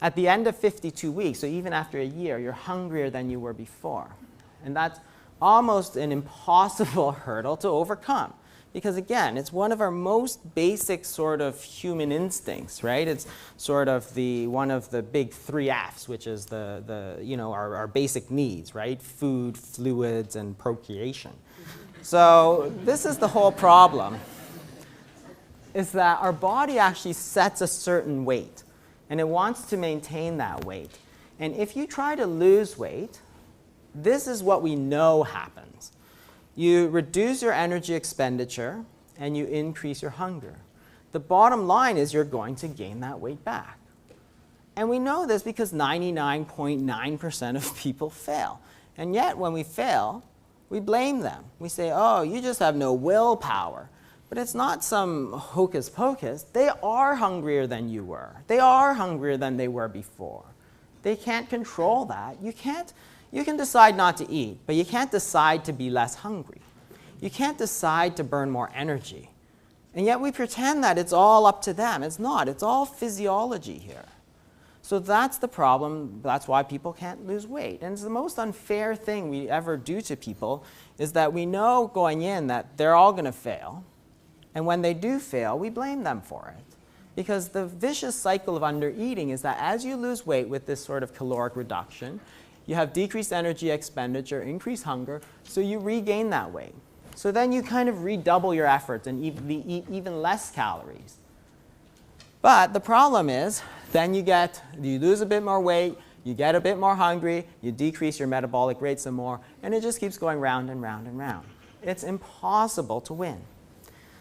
At the end of 52 weeks, so even after a year, you're hungrier than you were before. And that's almost an impossible hurdle to overcome. Because again, it's one of our most basic sort of human instincts, right? It's sort of one of the big 3 F's, which is our basic needs, right? Food, fluids, and procreation. So this is the whole problem, is that our body actually sets a certain weight, and it wants to maintain that weight. And if you try to lose weight, this is what we know happens. You reduce your energy expenditure and you increase your hunger. The bottom line is you're going to gain that weight back. And we know this because 99.9% of people fail. And yet when we fail, we blame them. We say, oh, you just have no willpower. But it's not some hocus pocus. They are hungrier than you were. They are hungrier than they were before. They can't control that. You can decide not to eat, but you can't decide to be less hungry. You can't decide to burn more energy. And yet we pretend that it's all up to them. It's not. It's all physiology here. So that's the problem. That's why people can't lose weight. And it's the most unfair thing we ever do to people is that we know going in that they're all going to fail. And when they do fail, we blame them for it. Because the vicious cycle of undereating is that as you lose weight with this sort of caloric reduction, you have decreased energy expenditure, increased hunger, so you regain that weight. So then you kind of redouble your efforts and eat even less calories. But the problem is, then you lose a bit more weight, you get a bit more hungry, you decrease your metabolic rate some more, and it just keeps going round and round and round. It's impossible to win.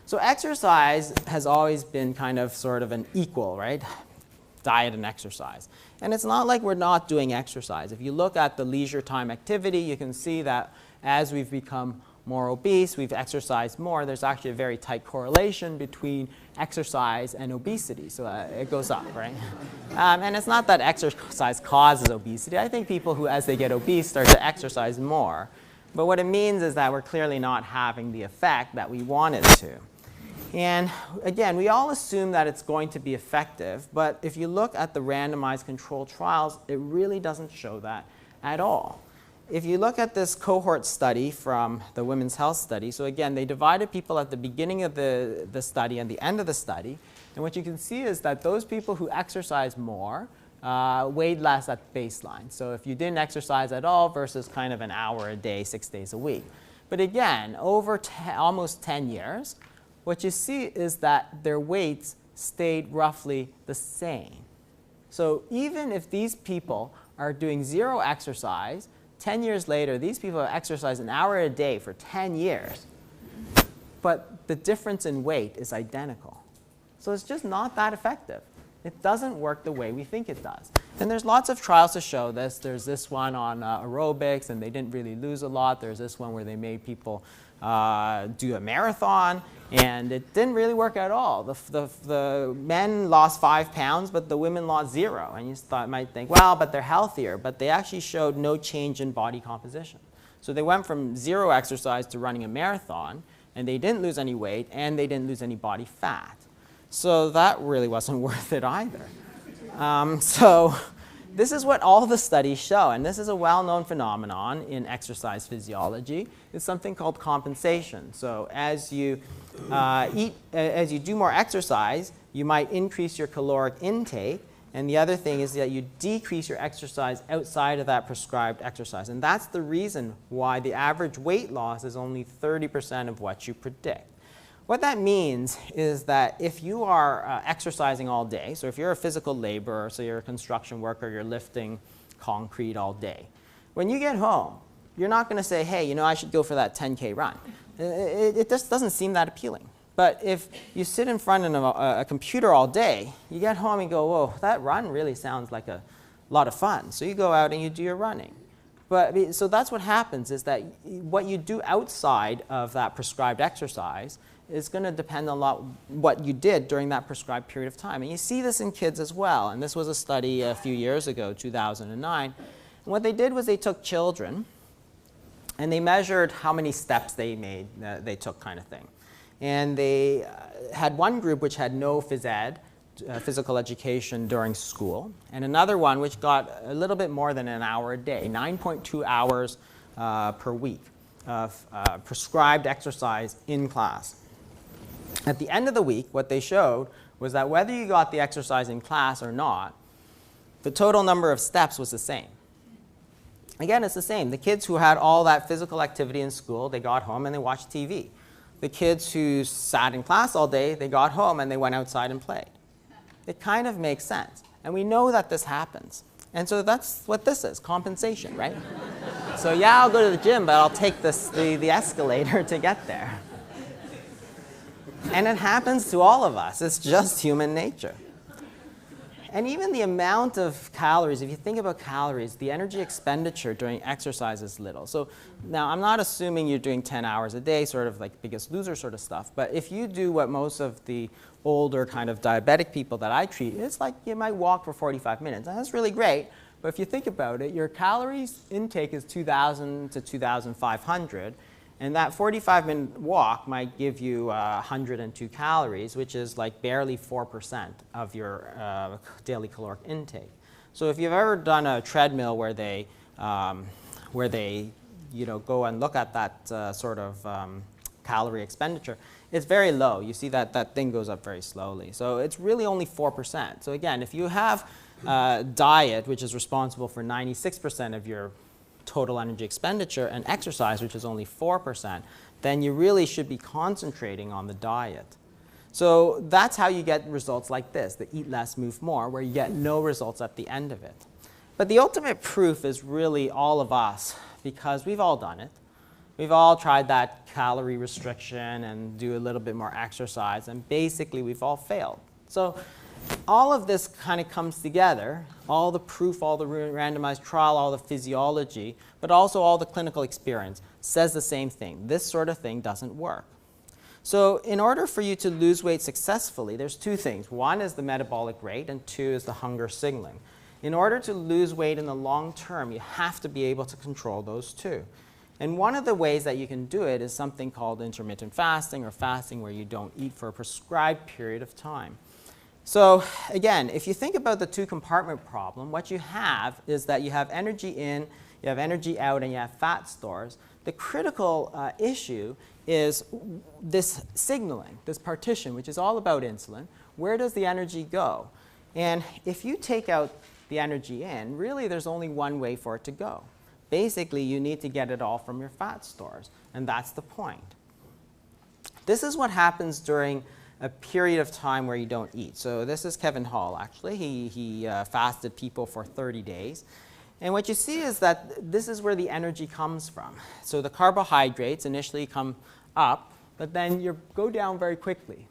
So exercise has always been kind of sort of an equal, right? Diet and exercise. And it's not like we're not doing exercise. If you look at the leisure time activity, you can see that as we've become more obese, we've exercised more. There's actually a very tight correlation between exercise and obesity. So it goes up, right? And it's not that exercise causes obesity. I think people who, as they get obese, start to exercise more. But what it means is that we're clearly not having the effect that we wanted to. And again, we all assume that it's going to be effective, but if you look at the randomized controlled trials, it really doesn't show that at all. If you look at this cohort study from the Women's Health Study, so again, they divided people at the beginning of the study and the end of the study, and what you can see is that those people who exercise more weighed less at baseline. So if you didn't exercise at all versus kind of an hour a day, 6 days a week. But again, over almost 10 years, what you see is that their weights stayed roughly the same. So even if these people are doing 0 exercise, 10 years later, these people have exercised an hour a day for 10 years, but the difference in weight is identical. So it's just not that effective. It doesn't work the way we think it does. And there's lots of trials to show this. There's this one on aerobics, and they didn't really lose a lot. There's this one where they made people do a marathon, and it didn't really work at all. The men lost 5 pounds, but the women lost 0. And you might think, well, but they're healthier. But they actually showed no change in body composition. So they went from 0 exercise to running a marathon, and they didn't lose any weight, and they didn't lose any body fat. So that really wasn't worth it either. So this is what all the studies show, and this is a well-known phenomenon in exercise physiology. It's something called compensation. So as you do more exercise, you might increase your caloric intake, and the other thing is that you decrease your exercise outside of that prescribed exercise. And that's the reason why the average weight loss is only 30% of what you predict. What that means is that if you are exercising all day, so if you're a physical laborer, so you're a construction worker, you're lifting concrete all day, when you get home, you're not going to say, hey, you know, I should go for that 10K run. It just doesn't seem that appealing. But if you sit in front of a computer all day, you get home and go, whoa, that run really sounds like a lot of fun. So you go out and you do your running. But so that's what happens, is that what you do outside of that prescribed exercise is going to depend on a lot what you did during that prescribed period of time. And you see this in kids as well. And this was a study a few years ago, 2009. And what they did was they took children and they measured how many steps they made, they took, kind of thing. And they had one group which had no phys ed, physical education during school, and another one which got a little bit more than an hour a day, 9.2 hours per week of prescribed exercise in class. At the end of the week, what they showed was that whether you got the exercise in class or not, the total number of steps was the same. Again, it's the same. The kids who had all that physical activity in school, they got home and they watched TV. The kids who sat in class all day, they got home and they went outside and played. It kind of makes sense. And we know that this happens. And so that's what this is, compensation, right? So yeah, I'll go to the gym, but I'll take the escalator to get there. And it happens to all of us. It's just human nature. And even the amount of calories, if you think about calories, the energy expenditure during exercise is little. So now I'm not assuming you're doing 10 hours a day, sort of like Biggest Loser sort of stuff. But if you do what most of the older kind of diabetic people that I treat, it's like you might walk for 45 minutes. And that's really great. But if you think about it, your calories intake is 2,000 to 2,500. And that 45-minute walk might give you 102 calories, which is like barely 4% of your daily caloric intake. So if you've ever done a treadmill where they go and look at that sort of calorie expenditure, it's very low. You see that thing goes up very slowly. So it's really only 4%. So again, if you have diet, which is responsible for 96% of your total energy expenditure, and exercise, which is only 4%, then you really should be concentrating on the diet. So that's how you get results like this, the eat less, move more, where you get no results at the end of it. But the ultimate proof is really all of us, because we've all done it. We've all tried that calorie restriction and do a little bit more exercise, and basically we've all failed. So all of this kind of comes together, all the proof, all the randomized trial, all the physiology, but also all the clinical experience says the same thing. This sort of thing doesn't work. So in order for you to lose weight successfully, there's two things. One is the metabolic rate, and two is the hunger signaling. In order to lose weight in the long term, you have to be able to control those two. And one of the ways that you can do it is something called intermittent fasting, or fasting where you don't eat for a prescribed period of time. So again, if you think about the two-compartment problem, what you have is that you have energy in, you have energy out, and you have fat stores. The critical issue is this signaling, this partition, which is all about insulin. Where does the energy go? And if you take out the energy in, really there's only one way for it to go. Basically, you need to get it all from your fat stores, and that's the point. This is what happens during a period of time where you don't eat. So this is Kevin Hall, actually. He fasted people for 30 days. And what you see is that this is where the energy comes from. So the carbohydrates initially come up, but then you go down very quickly.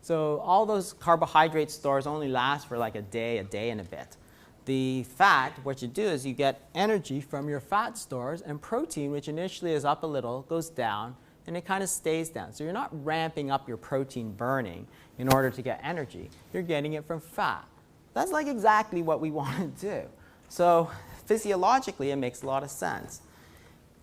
So all those carbohydrate stores only last for like a day and a bit. The fat, what you do is you get energy from your fat stores, and protein, which initially is up a little, goes down, and it kind of stays down. So you're not ramping up your protein burning in order to get energy. You're getting it from fat. That's like exactly what we want to do. So physiologically, it makes a lot of sense.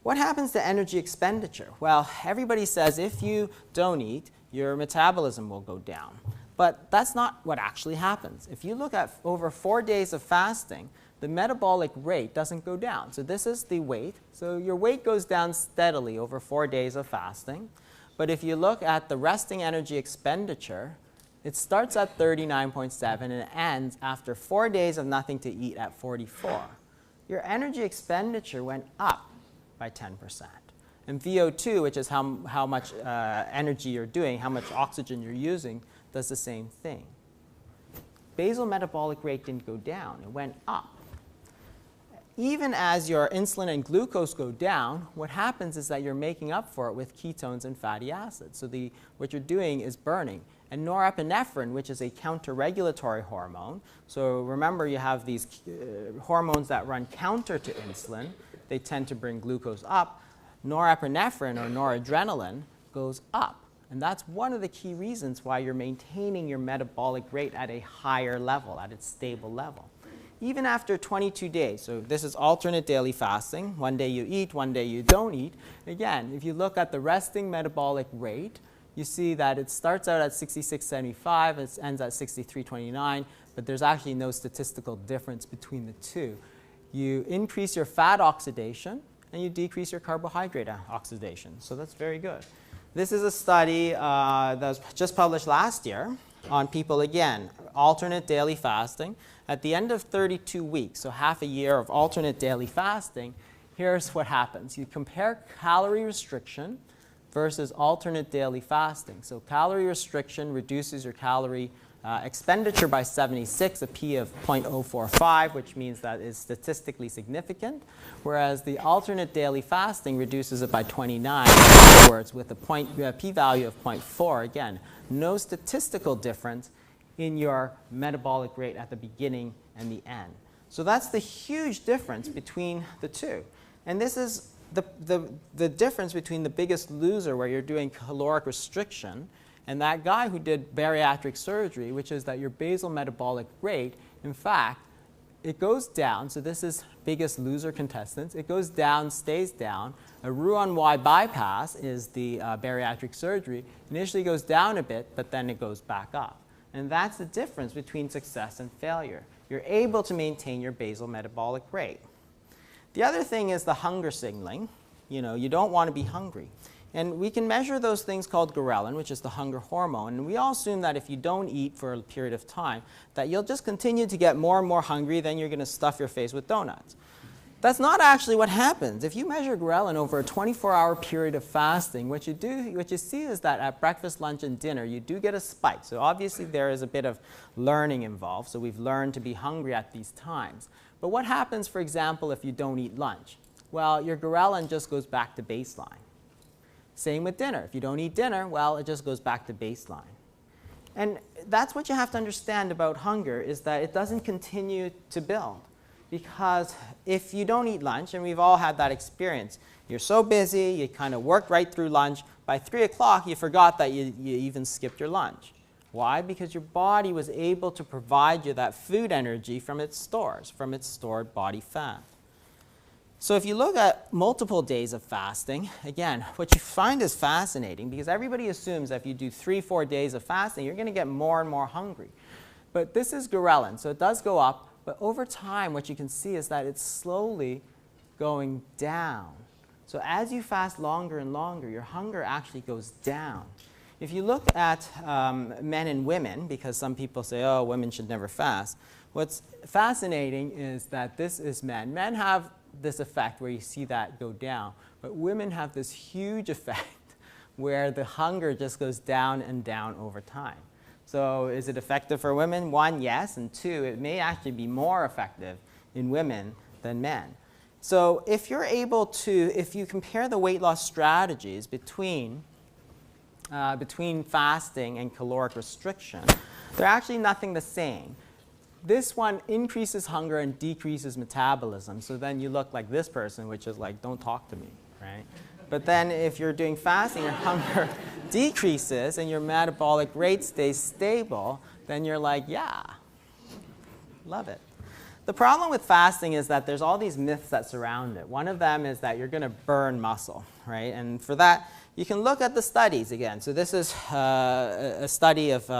What happens to energy expenditure? Well, everybody says if you don't eat, your metabolism will go down. But that's not what actually happens. If you look at over 4 days of fasting, the metabolic rate doesn't go down. So this is the weight. So your weight goes down steadily over 4 days of fasting. But if you look at the resting energy expenditure, it starts at 39.7 and it ends after 4 days of nothing to eat at 44. Your energy expenditure went up by 10%. And VO2, which is how much energy you're doing, how much oxygen you're using, does the same thing. Basal metabolic rate didn't go down, it went up. even as your insulin and glucose go down, what happens is that you're making up for it with ketones and fatty acids. So what you're doing is burning. And norepinephrine, which is a counter-regulatory hormone, so remember you have these hormones that run counter to insulin, they tend to bring glucose up. Norepinephrine or noradrenaline goes up. And that's one of the key reasons why you're maintaining your metabolic rate at a higher level, at its stable level. Even after 22 days, so this is alternate daily fasting. One day you eat, one day you don't eat. Again, if you look at the resting metabolic rate, you see that it starts out at 66.75, it ends at 63.29, but there's actually no statistical difference between the two. You increase your fat oxidation, and you decrease your carbohydrate oxidation. So that's very good. This is a study that was just published last year on people, again, alternate daily fasting. At the end of 32 weeks, so half a year of alternate daily fasting, here's what happens. You compare calorie restriction versus alternate daily fasting. So calorie restriction reduces your calorie expenditure by 76, a P of 0.045, which means that is statistically significant, whereas the alternate daily fasting reduces it by 29, in other words, with a p-value of 0.4. Again, no statistical difference in your metabolic rate at the beginning and the end. So that's the huge difference between the two. And this is the difference between the Biggest Loser, where you're doing caloric restriction, and that guy who did bariatric surgery, which is that your basal metabolic rate, in fact, it goes down. So this is Biggest Loser contestants. It goes down, stays down. A Roux-en-Y bypass is the bariatric surgery. Initially goes down a bit, but then it goes back up. And that's the difference between success and failure. You're able to maintain your basal metabolic rate. The other thing is the hunger signaling. You don't want to be hungry. And we can measure those things called ghrelin, which is the hunger hormone. And we all assume that if you don't eat for a period of time, that you'll just continue to get more and more hungry, then you're going to stuff your face with donuts. That's not actually what happens. If you measure ghrelin over a 24-hour period of fasting, what you see is that at breakfast, lunch, and dinner, you do get a spike. So obviously there is a bit of learning involved. So we've learned to be hungry at these times. But what happens, for example, if you don't eat lunch? Well, your ghrelin just goes back to baseline. Same with dinner. If you don't eat dinner, well, it just goes back to baseline. And that's what you have to understand about hunger, is that it doesn't continue to build. Because if you don't eat lunch, and we've all had that experience, you're so busy, you kind of worked right through lunch, by 3 o'clock you forgot that you even skipped your lunch. Why? Because your body was able to provide you that food energy from its stores, from its stored body fat. So if you look at multiple days of fasting, again, what you find is fascinating, because everybody assumes that if you do 3-4 days of fasting, you're going to get more and more hungry. But this is ghrelin, so it does go up, but over time what you can see is that it's slowly going down. So as you fast longer and longer, your hunger actually goes down. If you look at men and women, because some people say, oh, women should never fast, what's fascinating is that this is men. Men have this effect where you see that go down, but women have this huge effect where the hunger just goes down and down over time. So is it effective for women? 1, yes, and 2, it may actually be more effective in women than men. So if you're able to, if you compare the weight loss strategies between fasting and caloric restriction, they're actually nothing the same. This one increases hunger and decreases metabolism. So then you look like this person, which is like, don't talk to me, right? But then if you're doing fasting, your hunger decreases and your metabolic rate stays stable, then you're like, yeah, love it. The problem with fasting is that there's all these myths that surround it. One of them is that you're going to burn muscle, right? And for that, you can look at the studies again. So this is a study of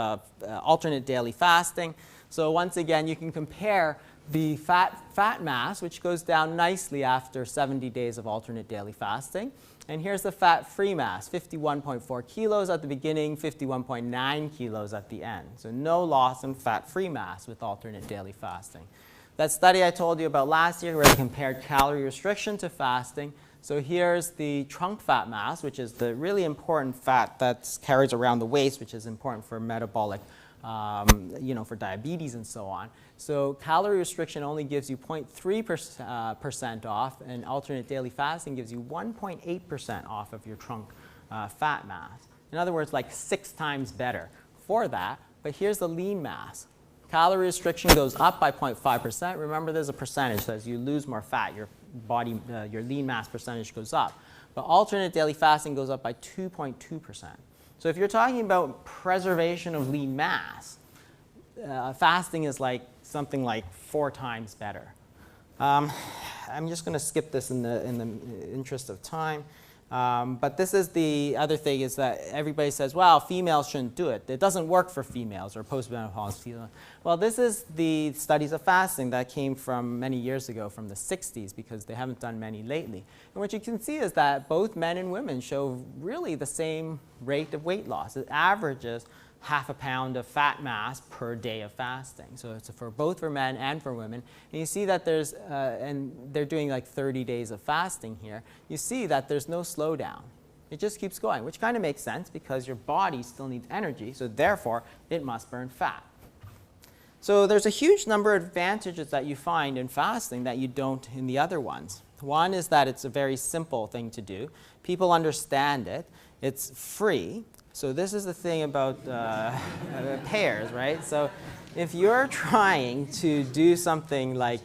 alternate daily fasting. So once again, you can compare the fat mass, which goes down nicely after 70 days of alternate daily fasting. And here's the fat-free mass, 51.4 kilos at the beginning, 51.9 kilos at the end. So no loss in fat-free mass with alternate daily fasting. That study I told you about last year where they compared calorie restriction to fasting. So here's the trunk fat mass, which is the really important fat that carries around the waist, which is important for metabolic for diabetes and so on. So calorie restriction only gives you 0.3% off, and alternate daily fasting gives you 1.8% off of your trunk fat mass. In other words, like 6 times better for that. But here's the lean mass. Calorie restriction goes up by 0.5%. Remember, there's a percentage. So as you lose more fat, your your lean mass percentage goes up. But alternate daily fasting goes up by 2.2%. So if you're talking about preservation of lean mass, fasting is like something like 4 times better. I'm just going to skip this in the interest of time. But this is the other thing, is that everybody says, well, females shouldn't do it. It doesn't work for females or postmenopausal females. Well, this is the studies of fasting that came from many years ago, from the 60s, because they haven't done many lately. And what you can see is that both men and women show really the same rate of weight loss. It averages half a pound of fat mass per day of fasting. So it's for both for men and for women. And you see that there's, and they're doing like 30 days of fasting here, you see that there's no slowdown. It just keeps going, which kind of makes sense because your body still needs energy, so therefore it must burn fat. So there's a huge number of advantages that you find in fasting that you don't in the other ones. One is that it's a very simple thing to do. People understand it. It's free. So this is the thing about pairs, right? So if you're trying to do something like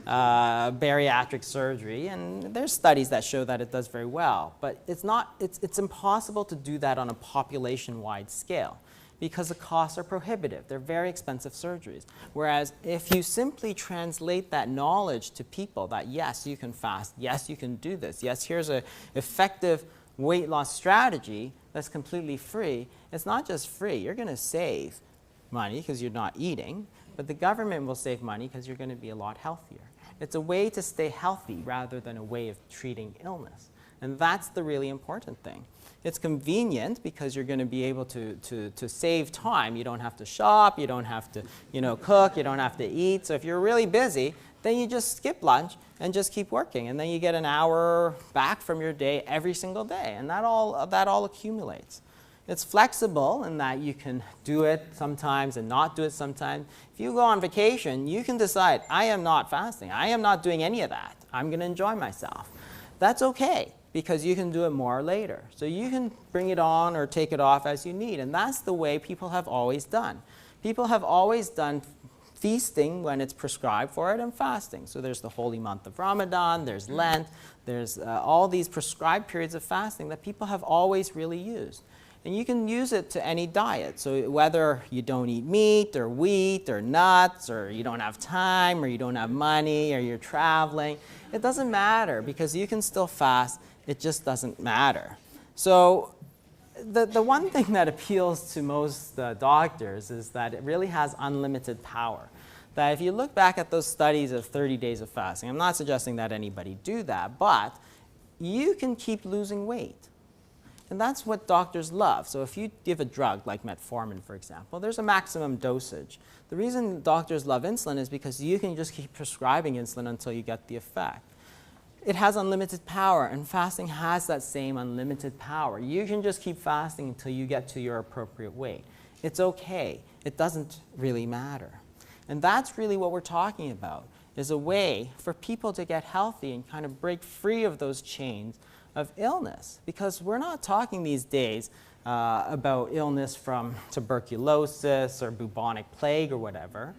bariatric surgery, and there's studies that show that it does very well, but it's impossible to do that on a population-wide scale because the costs are prohibitive. They're very expensive surgeries. Whereas if you simply translate that knowledge to people that yes, you can fast, yes, you can do this, yes, here's an effective weight loss strategy that's completely free. It's not just free. You're going to save money because you're not eating, but the government will save money because you're going to be a lot healthier. It's a way to stay healthy rather than a way of treating illness. And that's the really important thing. It's convenient because you're going to be able to save time. You don't have to shop. You don't have to cook. You don't have to eat. So if you're really busy, then you just skip lunch and just keep working. And then you get an hour back from your day every single day. And that all accumulates. It's flexible in that you can do it sometimes and not do it sometimes. If you go on vacation, you can decide, I am not fasting. I am not doing any of that. I'm going to enjoy myself. That's okay, because you can do it more later. So you can bring it on or take it off as you need. And that's the way people have always done. People have always done feasting when it's prescribed for it, and fasting. So there's the holy month of Ramadan, there's Lent, there's all these prescribed periods of fasting that people have always really used. And you can use it to any diet. So whether you don't eat meat or wheat or nuts, or you don't have time, or you don't have money, or you're traveling, it doesn't matter because you can still fast. It just doesn't matter. So the one thing that appeals to most doctors is that it really has unlimited power. That if you look back at those studies of 30 days of fasting, I'm not suggesting that anybody do that, but you can keep losing weight. And that's what doctors love. So if you give a drug like metformin, for example, there's a maximum dosage. The reason doctors love insulin is because you can just keep prescribing insulin until you get the effect. It has unlimited power, and fasting has that same unlimited power. You can just keep fasting until you get to your appropriate weight. It's okay. It doesn't really matter. And that's really what we're talking about, is a way for people to get healthy and kind of break free of those chains of illness. Because we're not talking these days about illness from tuberculosis or bubonic plague or whatever.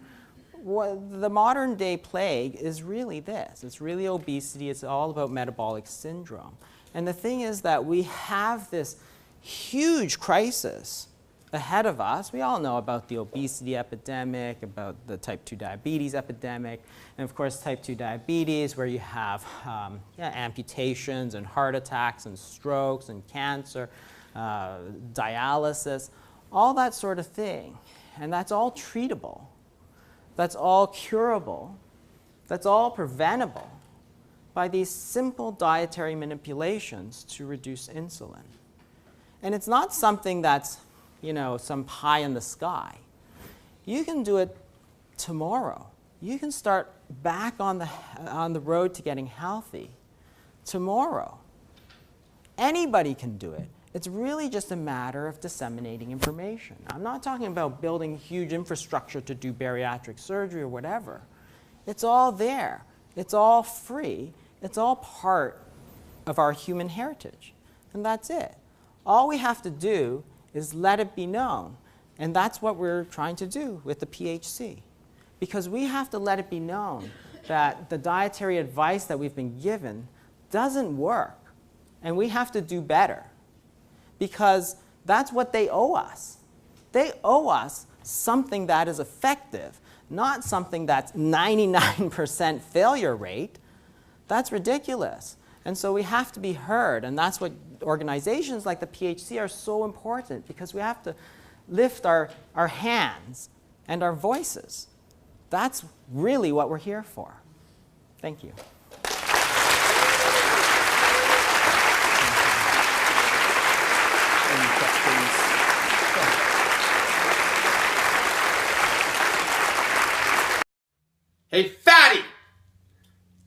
The modern day plague is really this. It's really obesity. It's all about metabolic syndrome. And the thing is that we have this huge crisis ahead of us. We all know about the obesity epidemic, about the type 2 diabetes epidemic, and of course type 2 diabetes, where you have amputations and heart attacks and strokes and cancer, dialysis, all that sort of thing. And that's all treatable. That's all curable. That's all preventable by these simple dietary manipulations to reduce insulin. And it's not something that's some pie in the sky. You can do it tomorrow. You can start back on the road to getting healthy tomorrow. Anybody can do it. It's really just a matter of disseminating information. I'm not talking about building huge infrastructure to do bariatric surgery or whatever. It's all there. It's all free. It's all part of our human heritage. And that's it. All we have to do is let it be known. And that's what we're trying to do with the PHC. Because we have to let it be known that the dietary advice that we've been given doesn't work. And we have to do better. Because that's what they owe us. They owe us something that is effective, not something that's 99% failure rate. That's ridiculous. And so we have to be heard, and that's what organizations like the PHC are so important, because we have to lift our hands and our voices. That's really what we're here for. Thank you. Hey, fatty!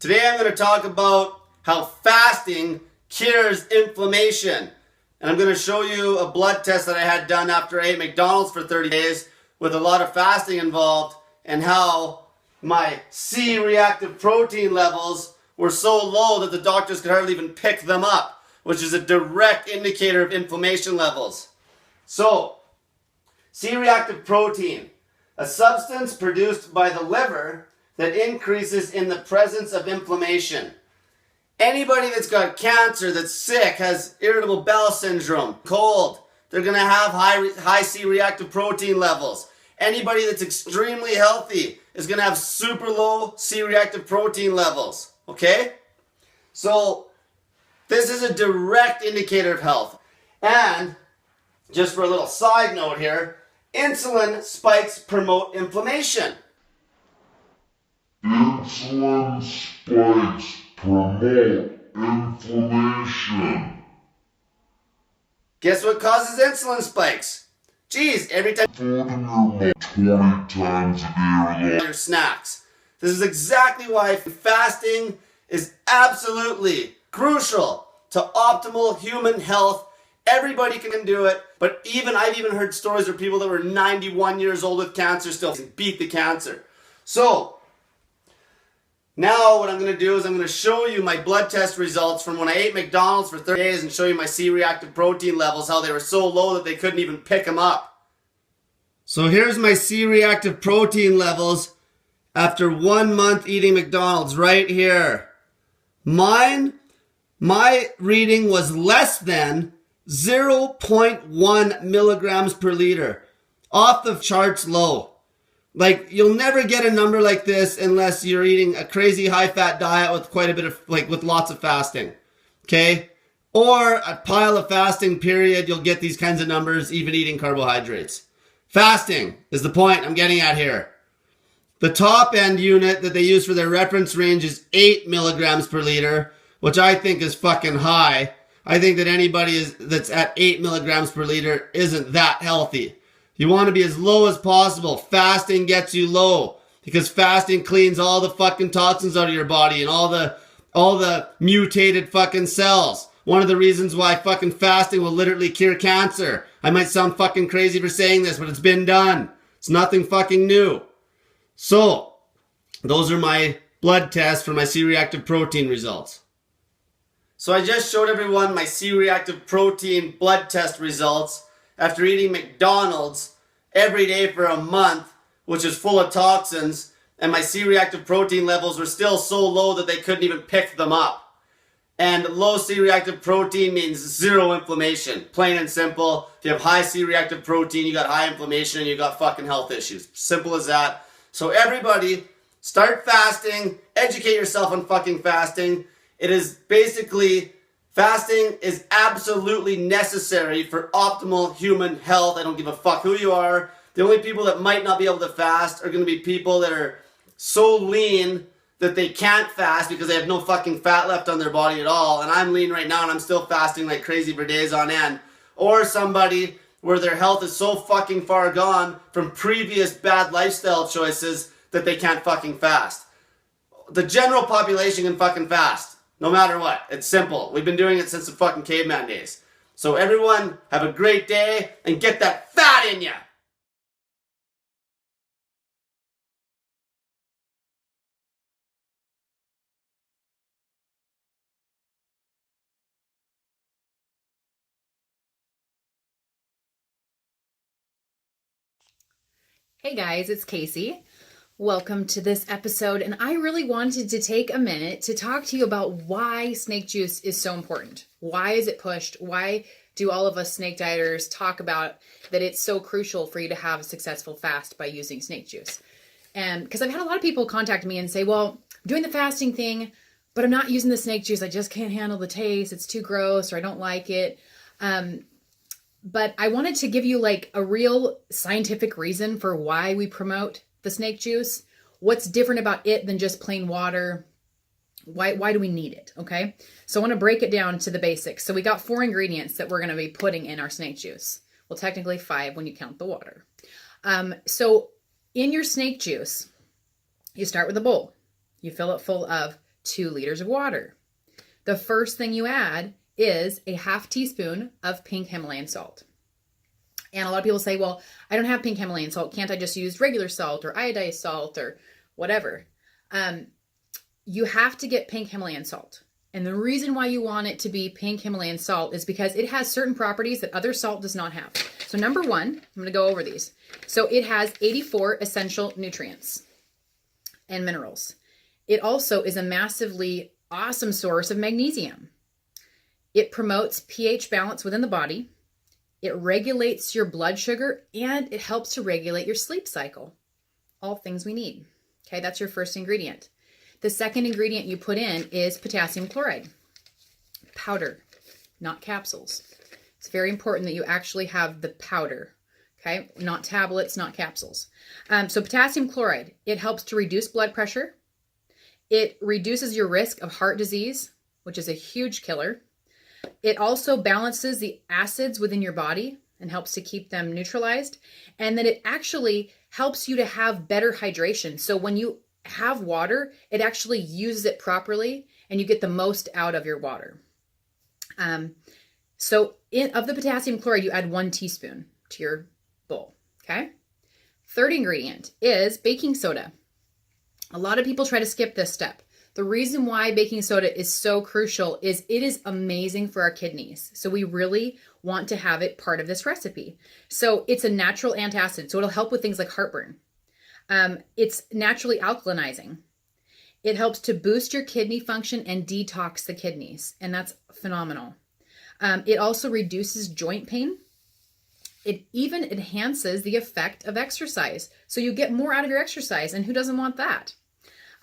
Today I'm going to talk about how fasting cures inflammation. And I'm going to show you a blood test that I had done after I ate McDonald's for 30 days with a lot of fasting involved, and how my C-reactive protein levels were so low that the doctors could hardly even pick them up, which is a direct indicator of inflammation levels. So, C-reactive protein, a substance produced by the liver that increases in the presence of inflammation. Anybody that's got cancer, that's sick, has irritable bowel syndrome, cold, they're going to have high C-reactive protein levels. Anybody that's extremely healthy is going to have super low C-reactive protein levels. Okay? So, this is a direct indicator of health. And, just for a little side note here, insulin spikes promote inflammation. Insulin spikes promote inflammation. Guess what causes insulin spikes? Geez, every time Food in your mouth 20 times a day or your snacks. This is exactly why fasting is absolutely crucial to optimal human health. Everybody can do it, but I've even heard stories of people that were 91 years old with cancer still beat the cancer. So, now what I'm going to do is I'm going to show you my blood test results from when I ate McDonald's for 30 days and show you my C-reactive protein levels, how they were so low that they couldn't even pick them up. So here's my C-reactive protein levels after 1 month eating McDonald's right here. My reading was less than 0.1 milligrams per liter. Off the charts low. Like, you'll never get a number like this unless you're eating a crazy high-fat diet with quite a bit of, with lots of fasting. Okay? Or a pile of fasting, period. You'll get these kinds of numbers even eating carbohydrates. Fasting is the point I'm getting at here. The top end unit that they use for their reference range is 8 milligrams per liter, which I think is fucking high. I think that anybody that's at 8 milligrams per liter isn't that healthy. You want to be as low as possible. Fasting gets you low because fasting cleans all the fucking toxins out of your body and all the mutated fucking cells. One of the reasons why fucking fasting will literally cure cancer. I might sound fucking crazy for saying this, but it's been done. It's nothing fucking new. So, those are my blood tests for my C-reactive protein results. So I just showed everyone my C-reactive protein blood test results after eating McDonald's every day for a month, which is full of toxins, and my C-reactive protein levels were still so low that they couldn't even pick them up. And low C-reactive protein means zero inflammation. Plain and simple. If you have high C-reactive protein, you got high inflammation and you got fucking health issues. Simple as that. So everybody, start fasting, educate yourself on fucking fasting. It is basically, fasting is absolutely necessary for optimal human health. I don't give a fuck who you are. The only people that might not be able to fast are going to be people that are so lean that they can't fast because they have no fucking fat left on their body at all. And I'm lean right now and I'm still fasting like crazy for days on end. Or somebody where their health is so fucking far gone from previous bad lifestyle choices that they can't fucking fast. The general population can fucking fast. No matter what. It's simple. We've been doing it since the fucking caveman days. So everyone, have a great day and get that fat in ya! Hey guys, it's Casey. Welcome to this episode, and I really wanted to take a minute to talk to you about why snake juice is so important. Why is it pushed? Why do all of us snake dieters talk about that it's so crucial for you to have a successful fast by using snake juice? And because I've had a lot of people contact me and say, well, I'm doing the fasting thing, but I'm not using the snake juice. I just can't handle the taste. It's too gross, or I don't like it. But I wanted to give you like a real scientific reason for why we promote the snake juice. What's different about it than just plain water? Why do we need it? Okay. So I want to break it down to the basics. So we got 4 ingredients that we're going to be putting in our snake juice. Well, technically 5 when you count the water. So in your snake juice, you start with a bowl. You fill it full of 2 liters of water. The first thing you add is a half teaspoon of pink Himalayan salt. And a lot of people say, well, I don't have pink Himalayan salt. Can't I just use regular salt or iodized salt or whatever? You have to get pink Himalayan salt. And the reason why you want it to be pink Himalayan salt is because it has certain properties that other salt does not have. So number 1, I'm going to go over these. So it has 84 essential nutrients and minerals. It also is a massively awesome source of magnesium. It promotes pH balance within the body. It regulates your blood sugar, and it helps to regulate your sleep cycle. All things we need. Okay, that's your first ingredient. The second ingredient you put in is potassium chloride. Powder, not capsules. It's very important that you actually have the powder. Okay, not tablets, not capsules. So potassium chloride, it helps to reduce blood pressure. It reduces your risk of heart disease, which is a huge killer. It also balances the acids within your body and helps to keep them neutralized. And then it actually helps you to have better hydration. So when you have water, it actually uses it properly and you get the most out of your water. Of the potassium chloride, you add 1 teaspoon to your bowl. Okay. Third ingredient is baking soda. A lot of people try to skip this step. The reason why baking soda is so crucial is it is amazing for our kidneys. So we really want to have it part of this recipe. So it's a natural antacid. So it'll help with things like heartburn. It's naturally alkalinizing. It helps to boost your kidney function and detox the kidneys. And that's phenomenal. It also reduces joint pain. It even enhances the effect of exercise. So you get more out of your exercise. And who doesn't want that?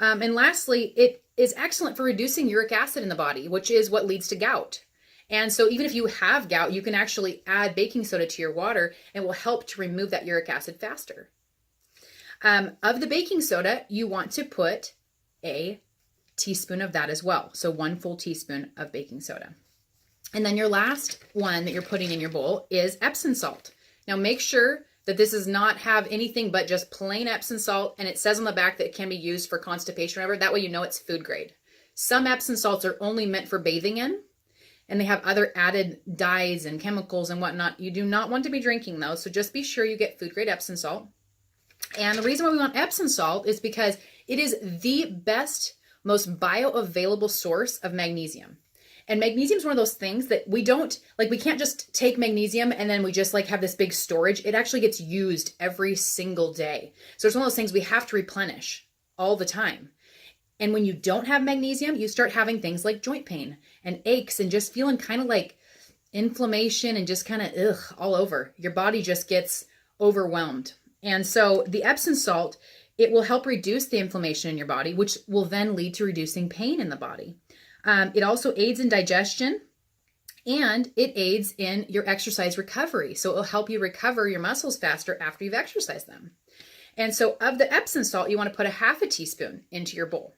And lastly, it is excellent for reducing uric acid in the body, which is what leads to gout. And so even if you have gout, you can actually add baking soda to your water and will help to remove that uric acid faster. Of the baking soda, you want to put a teaspoon of that as well. So 1 full teaspoon of baking soda. And then your last one that you're putting in your bowl is Epsom salt. Now make sure that this does not have anything but just plain Epsom salt, and it says on the back that it can be used for constipation or whatever. That way you know it's food grade. Some Epsom salts are only meant for bathing in, and they have other added dyes and chemicals and whatnot. You do not want to be drinking those, so just be sure you get food grade Epsom salt. And the reason why we want Epsom salt is because it is the best, most bioavailable source of magnesium. And magnesium is one of those things that we can't just take magnesium and then we just have this big storage. It actually gets used every single day. So it's one of those things we have to replenish all the time. And when you don't have magnesium, you start having things like joint pain and aches and just feeling kind of like inflammation and just kind of all over. Your body just gets overwhelmed. And so the Epsom salt, it will help reduce the inflammation in your body, which will then lead to reducing pain in the body. It also aids in digestion, and it aids in your exercise recovery. So it will help you recover your muscles faster after you've exercised them. And so of the Epsom salt, you want to put a half a teaspoon into your bowl.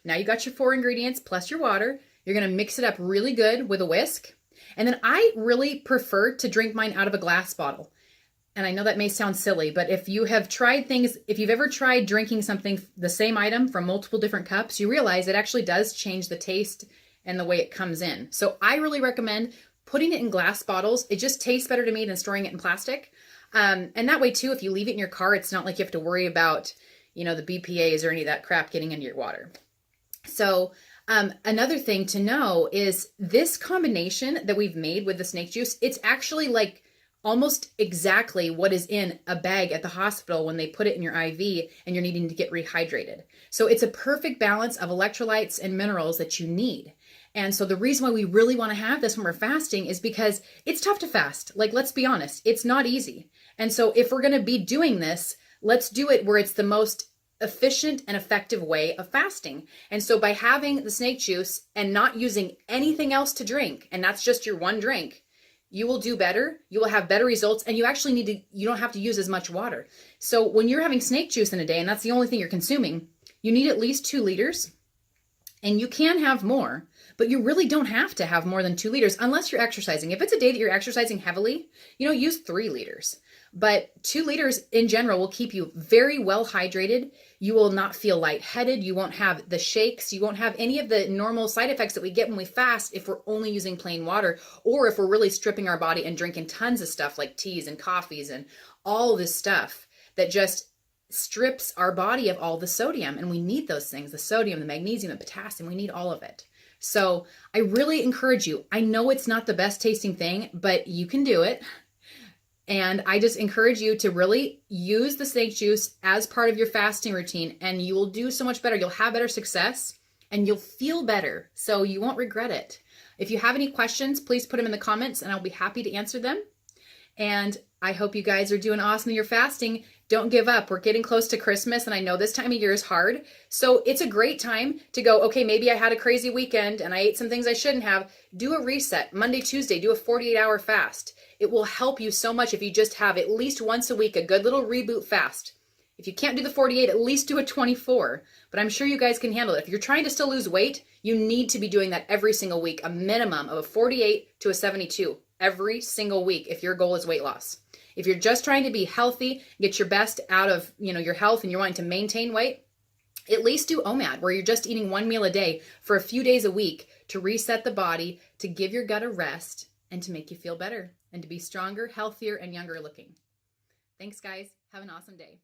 Now you got your 4 ingredients plus your water. You're going to mix it up really good with a whisk. And then I really prefer to drink mine out of a glass bottle. And I know that may sound silly, but if you have tried things, if you've ever tried drinking something, the same item from multiple different cups, you realize it actually does change the taste and the way it comes in. So I really recommend putting it in glass bottles, it just tastes better to me than storing it in plastic. And that way too, if you leave it in your car, it's not like you have to worry about, the BPAs or any of that crap getting into your water. So another thing to know is this combination that we've made with the snake juice, it's actually like almost exactly what is in a bag at the hospital when they put it in your IV and you're needing to get rehydrated. So it's a perfect balance of electrolytes and minerals that you need. And so the reason why we really want to have this when we're fasting is because it's tough to fast. Like, let's be honest, it's not easy. And so if we're going to be doing this, let's do it where it's the most efficient and effective way of fasting. And so by having the snake juice and not using anything else to drink, and that's just your one drink, you will do better, you will have better results, and you don't have to use as much water. So when you're having snake juice in a day, and that's the only thing you're consuming, you need at least 2 liters, and you can have more, but you really don't have to have more than 2 liters unless you're exercising. If it's a day that you're exercising heavily, use 3 liters. But 2 liters in general will keep you very well hydrated. You will not feel lightheaded. You won't have the shakes. You won't have any of the normal side effects that we get when we fast if we're only using plain water, or if we're really stripping our body and drinking tons of stuff like teas and coffees and all this stuff that just strips our body of all the sodium. And we need those things, the sodium, the magnesium, the potassium, we need all of it. So I really encourage you. I know it's not the best tasting thing, but you can do it. And I just encourage you to really use the snake juice as part of your fasting routine, and you will do so much better. You'll have better success and you'll feel better. So you won't regret it. If you have any questions, please put them in the comments and I'll be happy to answer them. And I hope you guys are doing awesome in your fasting. Don't give up. We're getting close to Christmas, and I know this time of year is hard. So it's a great time to go, okay, maybe I had a crazy weekend and I ate some things I shouldn't have. Do a reset. Monday, Tuesday, do a 48-hour fast. It will help you so much if you just have at least once a week a good little reboot fast. If you can't do the 48, at least do a 24. But I'm sure you guys can handle it. If you're trying to still lose weight, you need to be doing that every single week, a minimum of a 48 to a 72 every single week if your goal is weight loss. If you're just trying to be healthy, get your best out of your health, and you're wanting to maintain weight, at least do OMAD, where you're just eating 1 meal a day for a few days a week to reset the body, to give your gut a rest, and to make you feel better, and to be stronger, healthier, and younger looking. Thanks, guys. Have an awesome day.